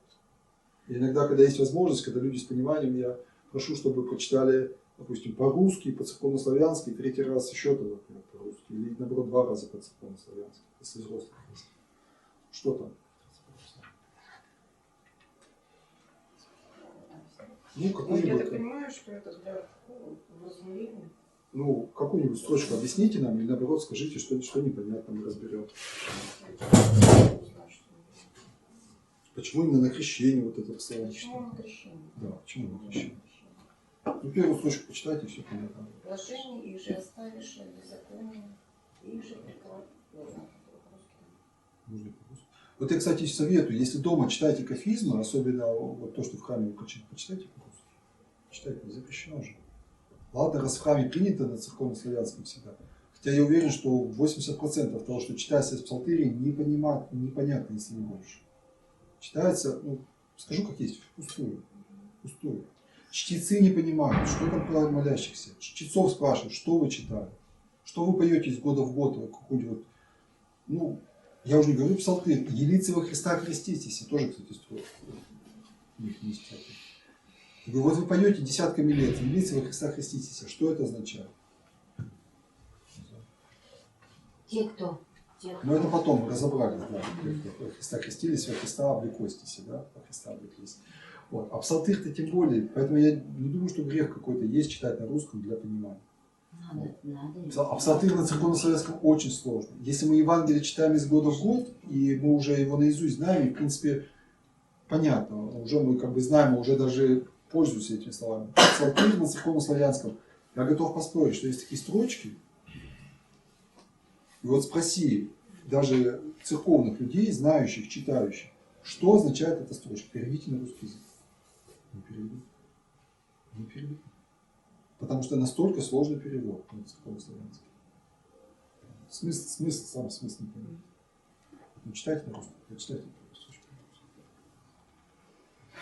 И иногда, когда есть возможность, когда люди с пониманием, я прошу, чтобы прочитали, допустим, по-русски, по-церковно-славянски, 3-й раз еще там, например, по-русски. Или наоборот 2 раза по-церковно-славянски, если взрослых есть. Что там? Ну, я так понимаю, что это для вразумления. Ну, какую-нибудь строчку объясните нам, или наоборот скажите, что непонятно, мы разберем. Почему именно на крещение вот это слово? Почему на крещение? Да, почему на крещение? Ну, первую строчку почитайте, все понятно. Блажение, их же оставишь беззаконие, их же приклад. Вот я, кстати, советую, если дома читаете кафизмы, особенно вот то, что в храме почитайте по-русски. Читайте, не запрещено же. Ладно, раз в храме принято на церковно-славянском всегда. Хотя я уверен, что 80% того, что читается из псалтыри, непонятно, если не больше. Читается, ну, скажу как есть, впустую. Пустую. Чтецы не понимают, что там про молящихся. Чтецов спрашивают, что вы читали, что вы поете из года в год, какую-нибудь, ну, я уже не говорю псалтырь, елицы во Христа креститесь, тоже, кстати, строят. У них есть псалтырь. Я говорю, вот вы поете десятками лет, елицы во Христа креститесь, что это означает? Те, кто? Но это потом разобрали, да, во Христа крестились, во Христа облеклись, да, во Христа облеклись. Вот. А псалтырь-то тем более, поэтому я не думаю, что грех какой-то есть читать на русском для понимания. Надо. А псалтырь на церковно-славянском очень сложно. Если мы Евангелие читаем из года в год, и мы уже его наизусть знаем, и в принципе понятно, уже мы как бы знаем, мы уже даже пользуемся этими словами. Псалтырь на церковно-славянском, я готов поспорить, что есть такие строчки, и вот спроси даже церковных людей, знающих, читающих, что означает эта строчка. Переведите на русский язык. Не переведут. Не переведут. Потому что настолько сложный перевод на церковно-славянский. Смысл, сам смысл не понимает. Ну, читайте на русском, прочитайте на русском.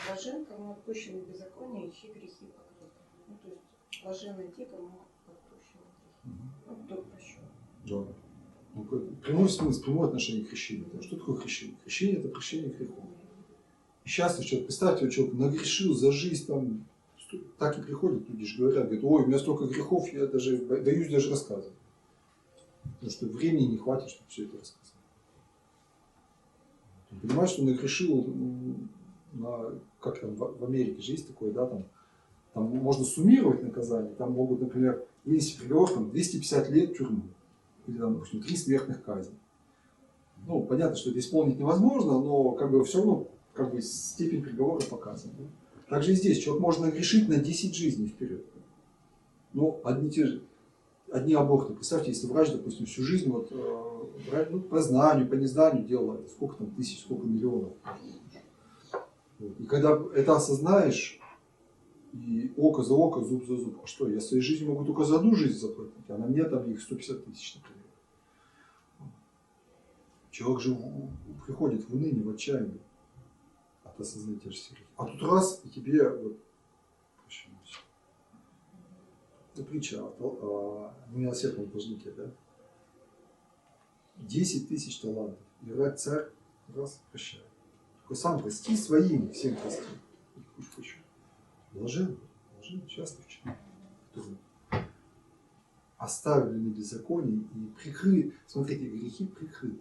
Блажен, кому отпущены беззакония, и чьи грехи покрыты. Ну, то есть, блаженны те, кому отпущены грехи. Ну, кто прощен. Да. Ну, прямой смысл, прямое отношение к крещению. Что такое крещение? Крещение – это прощение грехов. И счастливый человек, представьте, вот человек нагрешил за жизнь, там, так и приходят люди же говорят, ой, у меня столько грехов, я даже боюсь даже рассказывать. Потому что времени не хватит, чтобы все это рассказать. Понимаешь, что нагрешил, как там в Америке же есть такое, да, там можно суммировать наказание, там могут, например, вынести приговор, там, 250 лет тюрьмы, или там, допустим, 3 смертных казни. Ну, понятно, что это исполнить невозможно, но как бы все равно как бы степень приговора показана. Да? Также и здесь человек может нагрешить на 10 жизней вперед. Ну, одни аборты. Представьте, если врач, допустим, всю жизнь вот, ну, по знанию, по незнанию делал сколько там тысяч, сколько миллионов. И когда это осознаешь, и око за око, зуб за зуб, а что, я своей жизнью могу только за одну жизнь заплатить, а на мне там их 150 тысяч, например. Человек же приходит в уныние, в отчаяние от осознания тех же грехов. А тут раз, и тебе вот, это притча о немилосердном должнике, да? 10 тысяч талантов. И царь раз прощает. Только сам прости своим, всем прости. Блажен, счастлив человек, который оставлены беззаконие и прикрыты. Смотрите, грехи прикрыты.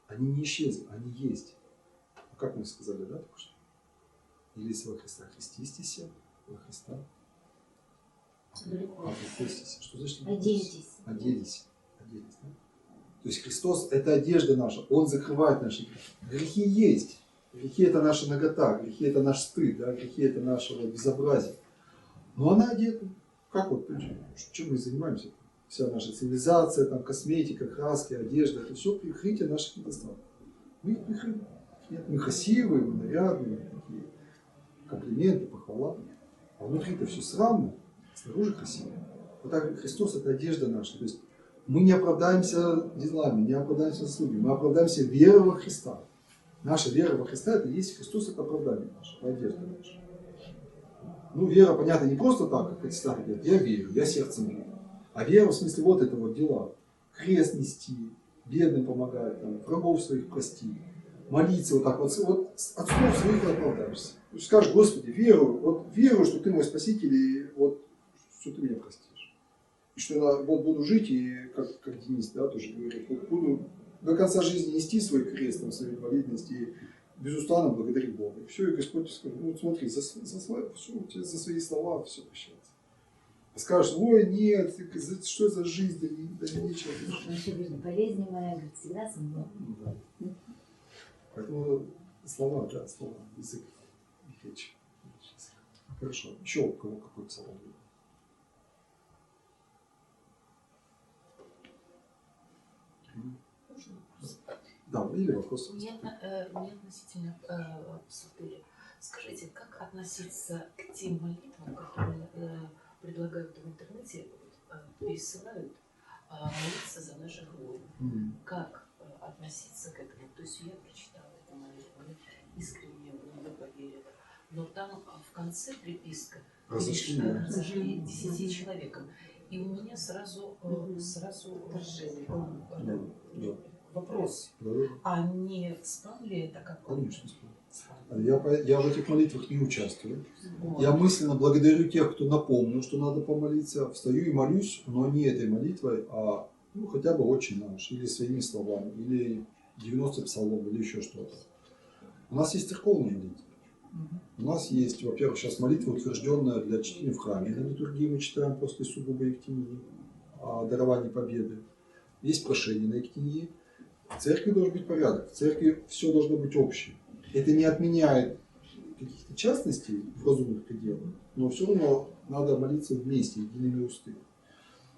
Они не исчезли, они есть. Ну, как мы сказали, да, только что? Или если во Христа христистесь, во Христа. Христистесь. Что значит? Оделитесь. Оделись. Оделись, да? То есть Христос – это одежда наша, Он закрывает наши грехи. Грехи есть. Грехи – это наша нагота, грехи – это наш стыд, да? Грехи – это наше вот безобразие. Но она одета. Как вот, чем мы занимаемся? Вся наша цивилизация, там, косметика, краски, одежда – это все прикрытие наших недостатков. Мы их прикрыли. Нет, мы красивые, мы нарядные, такие комплименты, похвала. А внутри-то все срамно, снаружи красиво. Вот так Христос – это одежда наша. То есть мы не оправдаемся делами, не оправдаемся заслугами, мы оправдаемся верой во Христа. Наша вера во Христа – это есть Христос, это оправдание наше, одежда наша. Ну, вера, понятно, не просто так, как протестанты говорят, я верю, я сердцем верю. А вера в смысле вот это вот дела. Крест нести, бедным помогать, там, врагов своих простить, молиться вот так вот от слов своих оправдаешься. То есть скажешь, Господи, верую, что Ты мой Спаситель, и вот, что Ты меня простишь. И что я вот буду жить, и как Денис, да, тоже говорит, буду до конца жизни нести свой крест, там, свою инвалидность, и безустанно благодарить Бога. И все, и Господь скажет, ну смотри, за свои слова все прощается. А скажешь, ой, нет, что за жизнь, да нечего. Наша болезнь моя, говорит, всегда со мной. Да. Поэтому слова, да, слова, язык, речь. Хорошо. Еще у кого какой псалом? Да, или вопрос. Мне относительно псалтыря. Скажите, как относиться к тем молитвам, которые предлагают в интернете, пересылают молиться за наших воинов? Как относиться к этому? То есть я прочитала эту молитву, искренне в нее поверила. Но там в конце приписка разошли 10 человеком. И у меня сразу вопрос, а не спам ли это какой-то? Конечно, спам. Я в этих молитвах не участвую. Я мысленно благодарю тех, кто напомнил, что надо помолиться. Встаю и молюсь, но не этой молитвой, а хотя бы «Отче наш», или своими словами, или 90 псалом, или еще что-то. У нас есть церковная молитва. У нас есть, во-первых, сейчас молитва, утвержденная для чтения в храме. На литургии мы читаем после сугубо Ектиньи о даровании победы. Есть прошение на Ектиньи. В церкви должен быть порядок. В церкви все должно быть общее. Это не отменяет каких-то частностей в разумных пределах, но все равно надо молиться вместе, едиными устами.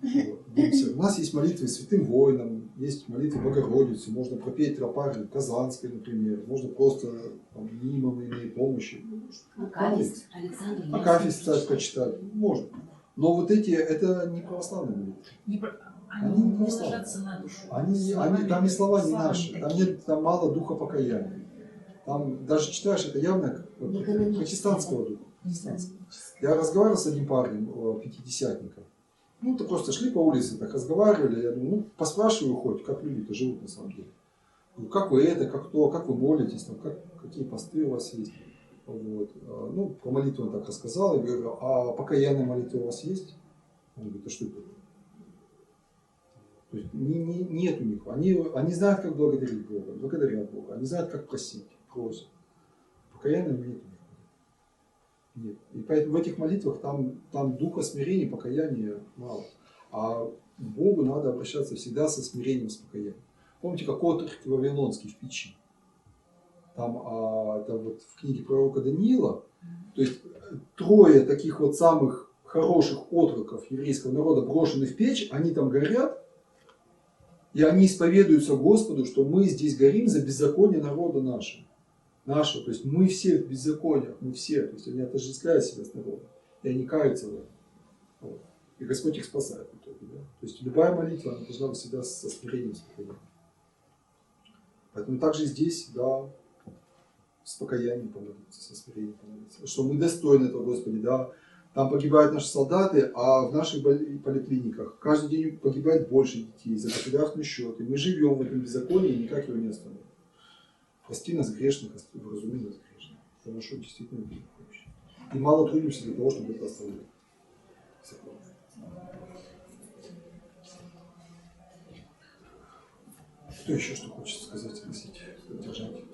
Вот. У нас есть молитвы святым воинам, есть молитвы Богородицы, можно пропеть тропарь Казанской, например, можно просто мимо моей помощи. Акафист, Александр Акафист, Невский. кстати, почитать, можно. Но вот эти, это не православные молитвы. Они не не православные. ложатся на душу. Там и слова не наши, там мало духа покаяния. Там даже читаешь, это явно протестантского духа. Я разговаривал с одним парнем, пятидесятником. Ну, то просто шли по улице, так разговаривали. Я думаю, ну, поспрашиваю хоть, как люди-то живут на самом деле. Ну, как вы это, как то, как вы молитесь, там, какие посты у вас есть. Вот. Ну, про молитву он так рассказал. Я говорю, а покаянная молитва у вас есть? Он говорит, а что это? То есть нет у них. Они знают, как благодарить Бога, благодарят Бога. Они знают, как просить, просят. Покаянного нет у них. Нет. И поэтому в этих молитвах там духа смирения, покаяния мало. А к Богу надо обращаться всегда со смирением, с покаянием. Помните, как отрок Вавилонский в печи? Там это вот в книге пророка Даниила, то есть 3 таких вот самых хороших отроков еврейского народа брошены в печь, они там горят, и они исповедуются Господу, что мы здесь горим за беззаконие народа нашего. То есть мы все в беззакониях, мы все, то есть они отождествляют себя с народом, и они каются в этом. Вот. И Господь их спасает в итоге. Да? То есть любая молитва, она должна быть всегда со смирением, спокойно. Поэтому также здесь, да, с покаянием помолиться, со смирением помолиться. Что мы достойны этого, Господи, да. Там погибают наши солдаты, а в наших поликлиниках каждый день погибает больше детей за государственный счет. И мы живем в этом беззаконии и никак его не остановим. Прости нас грешных, вразуми нас грешных. Хорошо, действительно, это вообще. И мало трудимся для того, чтобы это остановить. Кто еще что хочет сказать, спросить, поддержать?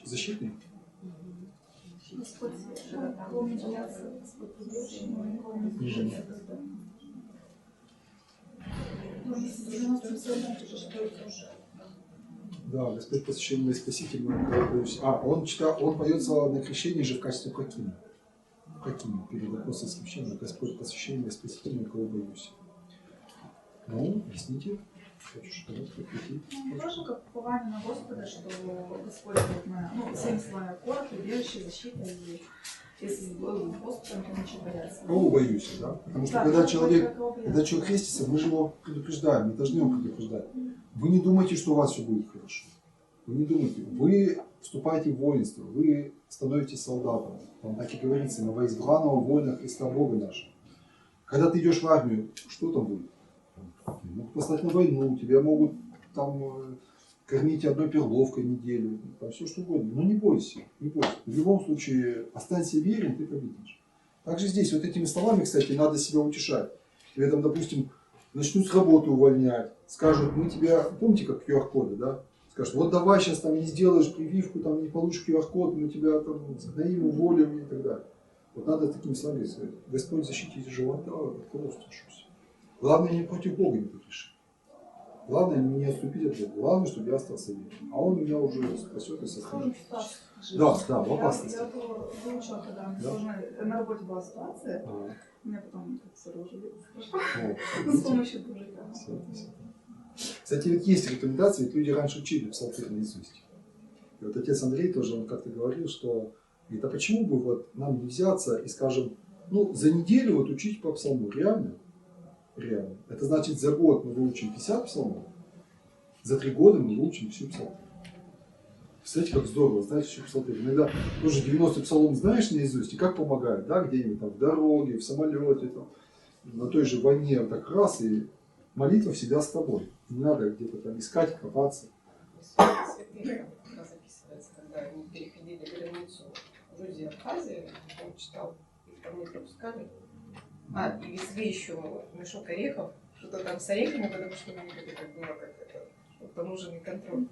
Защитный? Господь, кого не боятся, Господь побольше, но никого не защищает. Да, Господь посвящен мой Спаситель, мой боюсь. Он поется на крещении же в качестве Хакима. Хакима, перед апостольским священным. Господь посвящен мой Спаситель, мой кого боюсь. Ну, объясните. Хочешь сказать, как идти? Тоже как упование на Господа, что Господь всем своя опора, прибежище, защита, и если с Господом, то ничего бояться. Кого боюсь, да? Потому что когда человек крестится, мы же его предупреждаем, мы должны его предупреждать. Вы не думайте, что у вас все будет хорошо. Вы не думайте. Вы вступаете в воинство, вы становитесь солдатом. Там так и говорится, новоизбранного воина Христа Бога нашего. Когда ты идешь в армию, что там будет? Могут послать на войну, тебя могут там кормить одной перловкой неделю, там все что угодно. Но не бойся, не бойся. В любом случае, останься верен, ты победишь. Также здесь, вот этими словами, кстати, надо себя утешать. Или там, допустим, начнут с работы увольнять, скажут, мы тебя, помните, как QR-коды, да? Скажут, вот давай сейчас там не сделаешь прививку, там не получишь QR-код, мы тебя там загноим, уволим и так далее. Вот надо такими словами сказать. Господь защитите живота, от кого страшусь. Главное, не против Бога не погрешить. Главное, не отступить от Бога. Главное, чтобы я остался верен. А Он меня уже спасет и сохранит. Да, в опасности. Я выучила, когда на работе была ситуация, у меня потом все уже с помощью Божьего. Кстати, ведь есть рекомендации, ведь люди раньше учили псалтырь наизусть. И вот отец Андрей тоже, он как-то говорил, что говорит, а почему бы вот нам не взяться и, скажем, ну, за неделю вот учить по псалму? Реально? Реально. Это значит, за год мы выучим 50 псалмов, за 3 года мы выучим всю псалтырь. Представляете, как здорово, знаете, всю псалтырь. Иногда тоже 90 псалом знаешь наизусть, и как помогает, да, где-нибудь там в дороге, в самолете, там, на той же войне, вот так раз, и молитва всегда с тобой. Не надо где-то там искать, копаться. Святые записывается, когда они переходили границу Грузии, Абхазии, он читал, их там не пропускали. И везли еще мешок орехов, что-то там с орехами, потому что мы видели, как было, как это, вот таможенный контроль,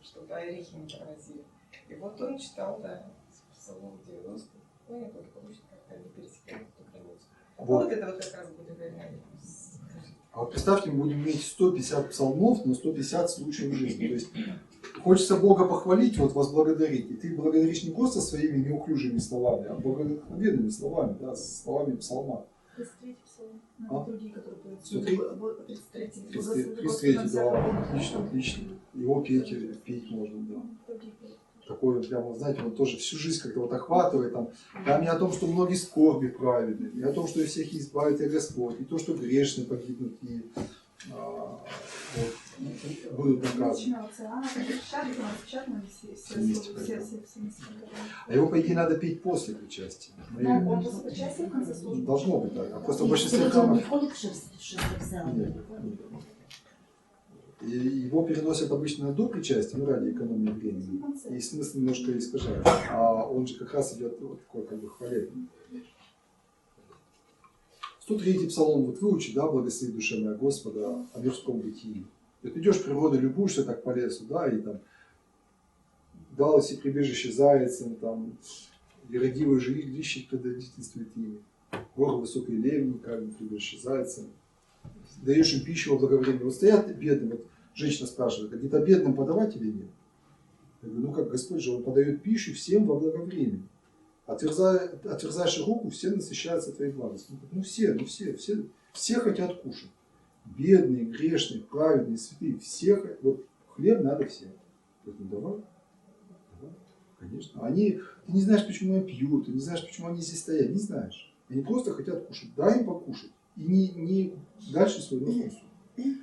чтобы орехи не провозили. И вот он читал, да, Псалом 90. Ну, я буду получить, как они пересекают эту границу. Вот это вот как раз будет реально. А вот представьте, мы будем иметь 150 псалмов, но 150 случаев жизни. То есть хочется Бога похвалить, вот возблагодарить. И ты благодаришь не просто своими неуклюжими словами, а благословенными словами, да, словами псалма. 33 псалом. А? Другие, которые поют. 33, да, отлично, отлично. Его петь можно, да. Такое прямо, знаете, вот тоже всю жизнь как-то вот охватывает. Там не о том, что многие скорби праведны, не о том, что всех избавит и Господь, и то, что грешные погибнут и будут наказаны. А его, по идее, надо петь после причастия. Он после причастия в конце службы. Должно быть так. А просто в И большинстве все-таки он храмов... не входит в шестой псалом? Нет. И его переносят обычно до причастия, ну, ради экономии времени. И смысл немножко искажается. А он же как раз идет вот такой как бы хвалебный. 103-й псалом вот выучи, да, благослови душа моя Господа о мирском бытии. Вот идешь в природу, любуешься так по лесу, да, и там дал себе прибежище зайцам, там, и родивые жилища предводительствует ими. Горы высокие левниками, прибежище зайцам. Даешь им пищу во благовремя. Вот стоят бедным, вот женщина спрашивает, говорит, а бедным подавать или нет? Я говорю, ну как Господь же, Он подает пищу всем во благовремя. Отверзаешь руку, все насыщаются твоей благостью. Ну все хотят кушать. Бедные, грешные, праведные, святые, все, вот хлеб надо всем. Ну давай, конечно. Ты не знаешь, почему они пьют, ты не знаешь, почему они здесь стоят, не знаешь. Они просто хотят кушать. Дай им покушать. И не дальше своего вкуса в их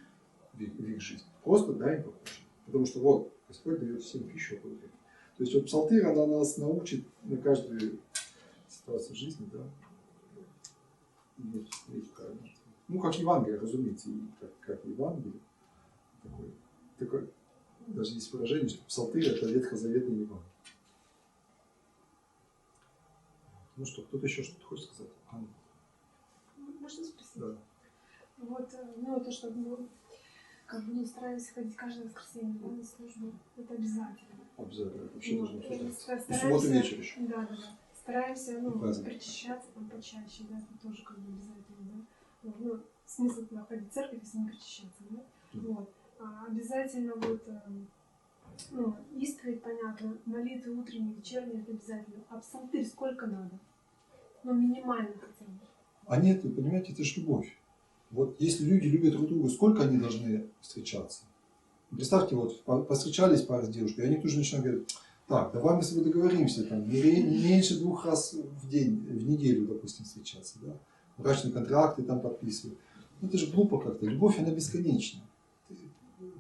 жизни. Просто дай им покушать. Потому что вот Господь дает всем пищу. То есть вот псалтырь, она нас научит на каждую ситуацию жизни, да, иметь правильно. Ну, как Евангелие, разумеется, как Евангелие. Такое, даже есть выражение, что псалтырь – это ветхозаветный Евангелие. Ну что, кто-то еще что-то хочет сказать? Можно спросить? Да. Вот, то, что стараюсь ходить каждое воскресенье, да, на службу, это обязательно. Обязательно, вообще должно быть. Стараемся, И субботу вечер еще. Да. Стараемся, Праздник. причащаться там почаще, да, это тоже как бы обязательно, да. Ну, смысл туда ходить в церковь, если не причащаться, да. Вот. Обязательно исповедь, понятно, молитвы утренние, вечерние, это обязательно. А псалтырь сколько надо? Минимально хотя бы. А нет, вы понимаете, это же любовь. Вот если люди любят друг друга, сколько они должны встречаться? Представьте, вот повстречались пара с девушкой, и они тут же начинают говорить, так, давай мы с тобой договоримся, там, не меньше 2 раз в день, в неделю, допустим, встречаться, да? Брачные контракты там подписывают. Ну это же глупо как-то, любовь она бесконечна.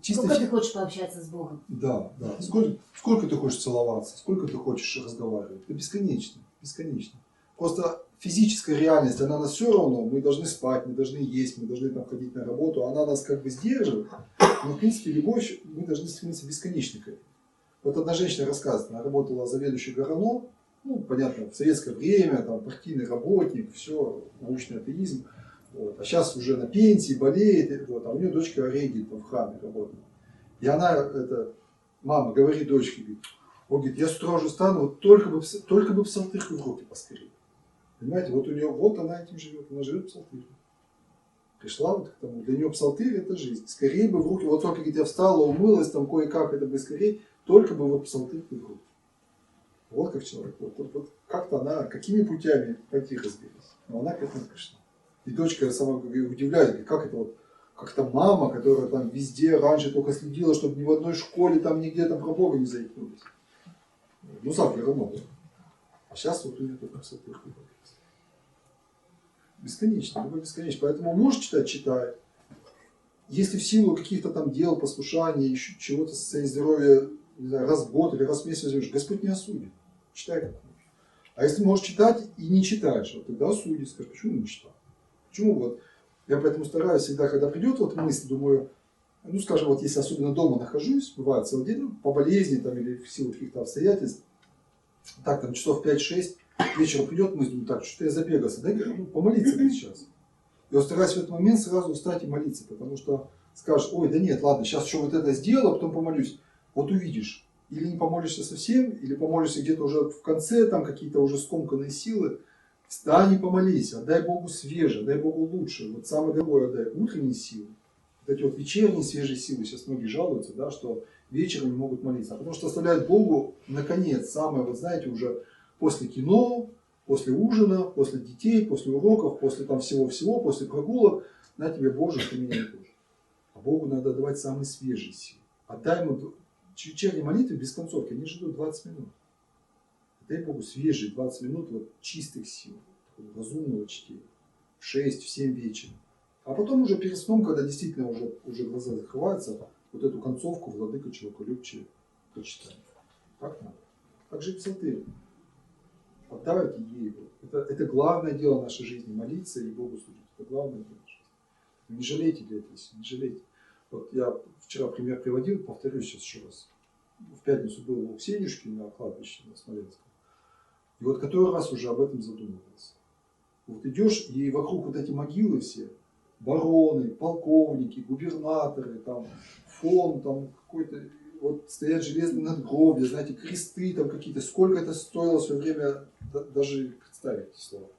Сколько ты хочешь пообщаться с Богом? Да. Сколько ты хочешь целоваться, сколько ты хочешь разговаривать. Это бесконечно, бесконечно. Просто физическая реальность, она нас все равно, мы должны спать, мы должны есть, мы должны там ходить на работу, она нас как бы сдерживает. Но в принципе любовь, мы должны стремиться бесконечно к этому. Вот одна женщина рассказывает, она работала заведующей ГРАНО, ну понятно, в советское время, там партийный работник, все, научный атеизм. Вот. А сейчас уже на пенсии, болеет, вот, а у нее дочка Регель там в храме работает. И она, мама говорит дочке, говорит, я с утра уже стану, вот только бы псалтырку в руки поскорее. Понимаете, вот у нее, вот она этим живет, она живет псалтырью. Пришла вот к тому, для нее псалтырь это жизнь. Скорее бы в руки, вот только говорит, я встала, умылась, там кое-как, это бы скорее, только бы вот псалтырку в руки. Вот как человек, вот как-то она, какими путями пойти разбилась. Но она к этому пришла. И дочка сама удивляется, как это вот, как-то мама, которая там везде раньше только следила, чтобы ни в одной школе там нигде там про Бога не заикнулись. Ну, сам равно. А сейчас вот у нее только псалтырка. Бесконечно, любовь бесконечно. Поэтому можешь читать, читай. Если в силу каких-то там дел, послушания, еще чего-то состояния здоровья, не знаю, раз в год или раз в месяц возьмешь, Господь не осудит. Читай как хочешь. А если можешь читать и не читаешь, вот тогда осудит, скажешь, почему не читал? Почему вот? Я поэтому стараюсь всегда, когда придет вот мысль, думаю, ну скажем, вот если особенно дома нахожусь, бывает целый день, ну, по болезни там или в силу каких-то обстоятельств, так там часов 5-6, вечером придет мысль, думаю, так, что-то я забегался, дай помолиться бы сейчас. Я стараюсь в этот момент сразу встать и молиться, потому что скажешь, ой, да нет, ладно, сейчас еще вот это сделаю, а потом помолюсь. Вот увидишь, или не помолишься совсем, или помолишься где-то уже в конце, там какие-то уже скомканные силы. Встань и помолись, отдай Богу свежее, отдай Богу лучшее. Вот самое дорогое отдай утренние силы. Вот эти вот вечерние свежие силы, сейчас многие жалуются, да, что вечером не могут молиться. А потому что оставляют Богу, наконец, самое, вот знаете, уже после кино, после ужина, после детей, после уроков, после там всего-всего, после прогулок, на тебе Боже, ты меня не тоже. А Богу надо давать самые свежие силы. Отдай ему вечерние молитвы без концовки, они ждут 20 минут. Дай Богу свежие 20 минут вот, чистых сил, разумного чтения. В 6, в 7 вечера. А потом уже перед сном, когда действительно уже глаза закрываются, вот эту концовку Владыка Человеколюбче прочитаем. Так надо. Так же и псалтырь. Отдавайте ей. Это главное дело нашей жизни. Молиться и Богу служить. Это главное дело нашей жизни. Не жалейте для этого, не жалейте. Вот я вчера пример приводил, повторюсь сейчас еще раз. В пятницу был у Ксенюшки на кладбище на Смоленском. И вот который раз уже об этом задумывался. Вот идешь, и вокруг вот эти могилы все, бароны, полковники, губернаторы, там, фон, там какой-то, вот стоят железные надгробия, знаете, кресты там какие-то. Сколько это стоило в свое время, даже представить эти слова.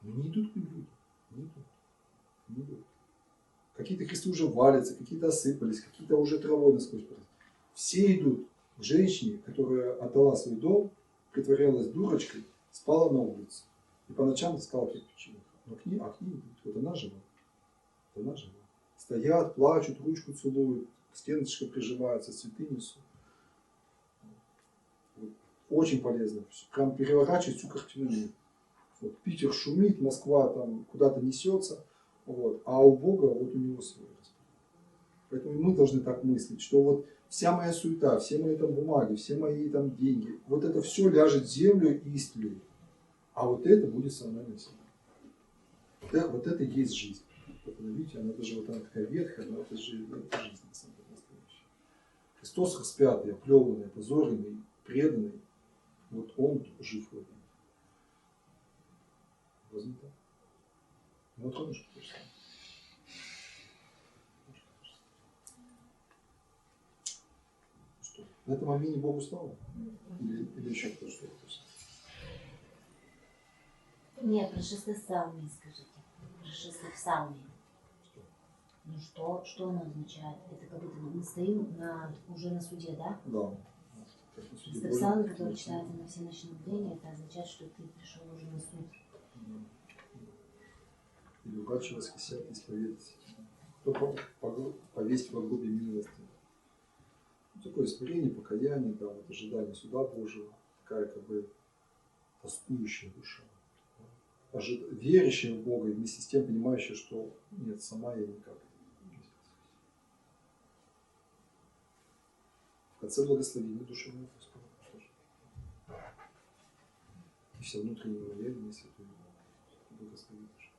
Но не идут к ним люди. Не идут. Какие-то кресты уже валятся, какие-то осыпались, какие-то уже травой насквозь поросли. Все идут к женщине, которая отдала свой дом, притворялась дурочкой, спала на улице. И по ночам искала приключения. Но к ней идут. Вот она жива. Вот она жива. Стоят, плачут, ручку целуют, к стеночкам прижимаются, цветы несут. Вот. Очень полезно. Прям переворачивать всю картину мира. Вот. Питер шумит, Москва там куда-то несется. Вот. А у Бога вот у него свой распорядок. Поэтому мы должны так мыслить, что вот вся моя суета, все мои там бумаги, все мои там деньги, вот это все ляжет в землю и истлеет. А вот это будет со мной навсегда. Вот это и есть жизнь. Вот, видите, она даже вот она такая ветхая, но это жизнь на самом деле настоящая. Христос распятый, оплеванный, опозоренный, преданный, вот он жив в этом. Возьми так. Вот он же точно. Что? На этом моменте Богу слава? Или еще кто-то что-то? Нет, про шестопсалмие скажите. Про шестопсалмие. Ну что оно означает? Это как будто мы стоим уже на суде, да? Да. Шестопсалмие, которое читается на все ночные бдения, это означает, что ты пришел уже на суд. Или удачи воскресят, исповедать. Кто повесить во гробе милости. Такое смирение, покаяние, да, вот ожидание суда Божьего, такая как бы тоскующая душа. Верящая в Бога и вместе с тем понимающая, что нет, сама я никак. В конце благословения душевного Господа. И вся внутренняя уверенность Святой благословит душу.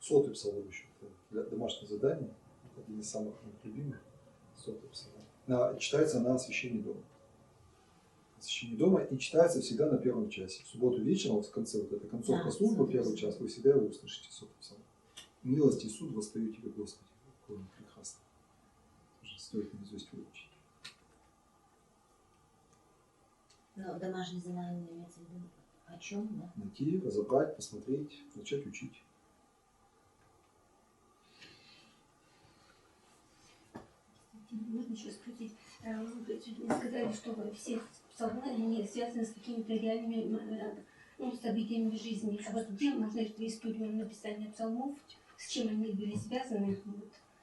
Сотый псалом еще для домашнего задания, один из самых любимых, сотый псалом. Читается на освящении дома. Освящение дома и читается всегда на первом часе. В субботу вечером, вот в конце вот эта концовка службы, первый час, вы всегда его услышите, сотый псалом. Милость и суд воспою тебе, Господи. Какой он прекрасный. Тоже стоит наизусть выучить. Но домашнее задание имеется в виду о чем, да? Найти, разобрать, посмотреть, начать учить. Можно еще спросить, вы сказали, что все псалмы они связаны с какими-то реальными событиями в жизни. А вот где можно эту историю написания псалмов, с чем они были связаны?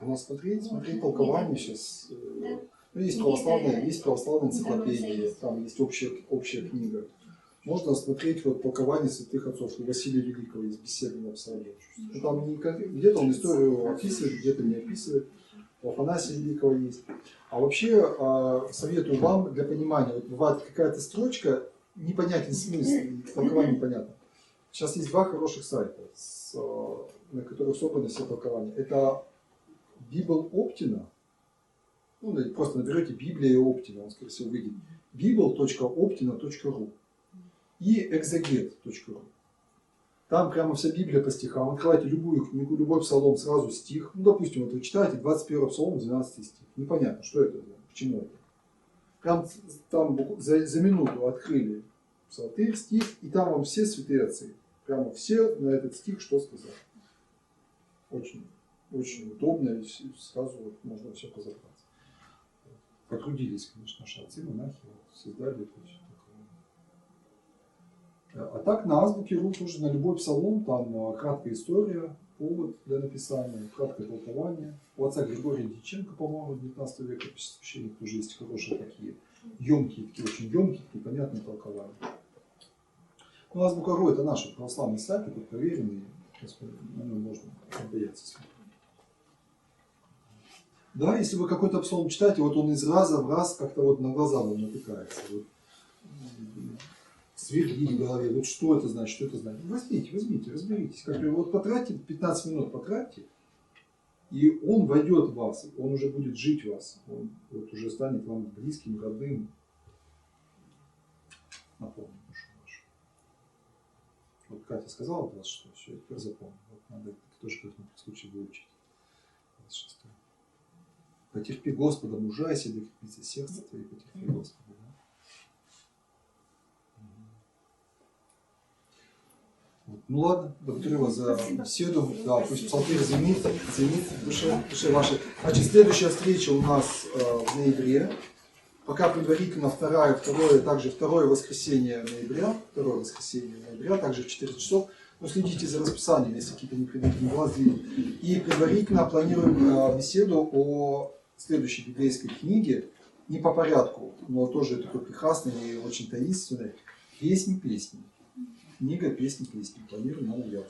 Ну, смотреть толкование сейчас. Да? Ну, есть православная энциклопедия, там есть общая книга. Можно смотреть вот толкование святых отцов. У Василия Великого есть беседы на псалме. Ну, там где-то он историю описывает, где-то не описывает. У Афанасия Великого есть. А вообще советую вам для понимания, вот бывает какая-то строчка, непонятен смысл, толкование непонятно. Сейчас есть два хороших сайта, на которых собраны все толкования. Это Bible Optina Ну, просто наберете Библия Оптина, он, скорее всего, выйдет. bible.optina.ru и exeget.ru. Там прямо вся Библия по стихам. Открывайте любую книгу, любой псалом, сразу стих. Ну, допустим, вот вы читаете 21 псалом, 12 стих. Непонятно, что это, к чему это. Прям там за минуту открыли псалтырь, стих, и там вам все святые отцы. Прямо все на этот стих что сказать. Очень, очень удобно, и сразу вот можно все разобраться. Потрудились, конечно, наши отцы, монахи, вот, создали это все такое. А так на азбуке.ру тоже на любой псалом, там краткая история, повод для написания, краткое толкование. У отца Григория Дьяченко, по-моему, 19 века священник тоже есть хорошие такие, емкие, такие очень емкие, такие понятные толкования. Ну, азбука.ру это наши православные сайты, тут проверенные, на нем можно бояться смотреть. Да, если вы какой-то псалом читаете, вот он из раза в раз как-то вот на глаза вам натыкается. Вот, свербит в голове. Вот что это значит, что это значит. Возьмите, разберитесь. Вот потратьте 15 минут, потратьте, и он войдет в вас, он уже будет жить в вас. Он вот уже станет вам близким, родным. Напомню душу вашу. Вот Катя сказала 26, все, я теперь запомнил. Вот надо это тоже как-нибудь в случае выучить. 26. Потерпи Господа, мужайся, да крепится сердце твое, потерпи Господа. Да? Вот. Ну ладно, благодарю вас за беседу. Да, пусть псалтырь звенит в душе вашей. Значит, следующая встреча у нас в ноябре. Пока предварительно второе воскресенье ноября, также в 4 часов. Но следите за расписанием, если какие-то непредвиденные дела сдвинут. И предварительно планируем беседу о следующей библейской книге, не по порядку, но тоже такой прекрасной и очень таинственной. Песни. Книга «Песни». Планируем на ноябрь.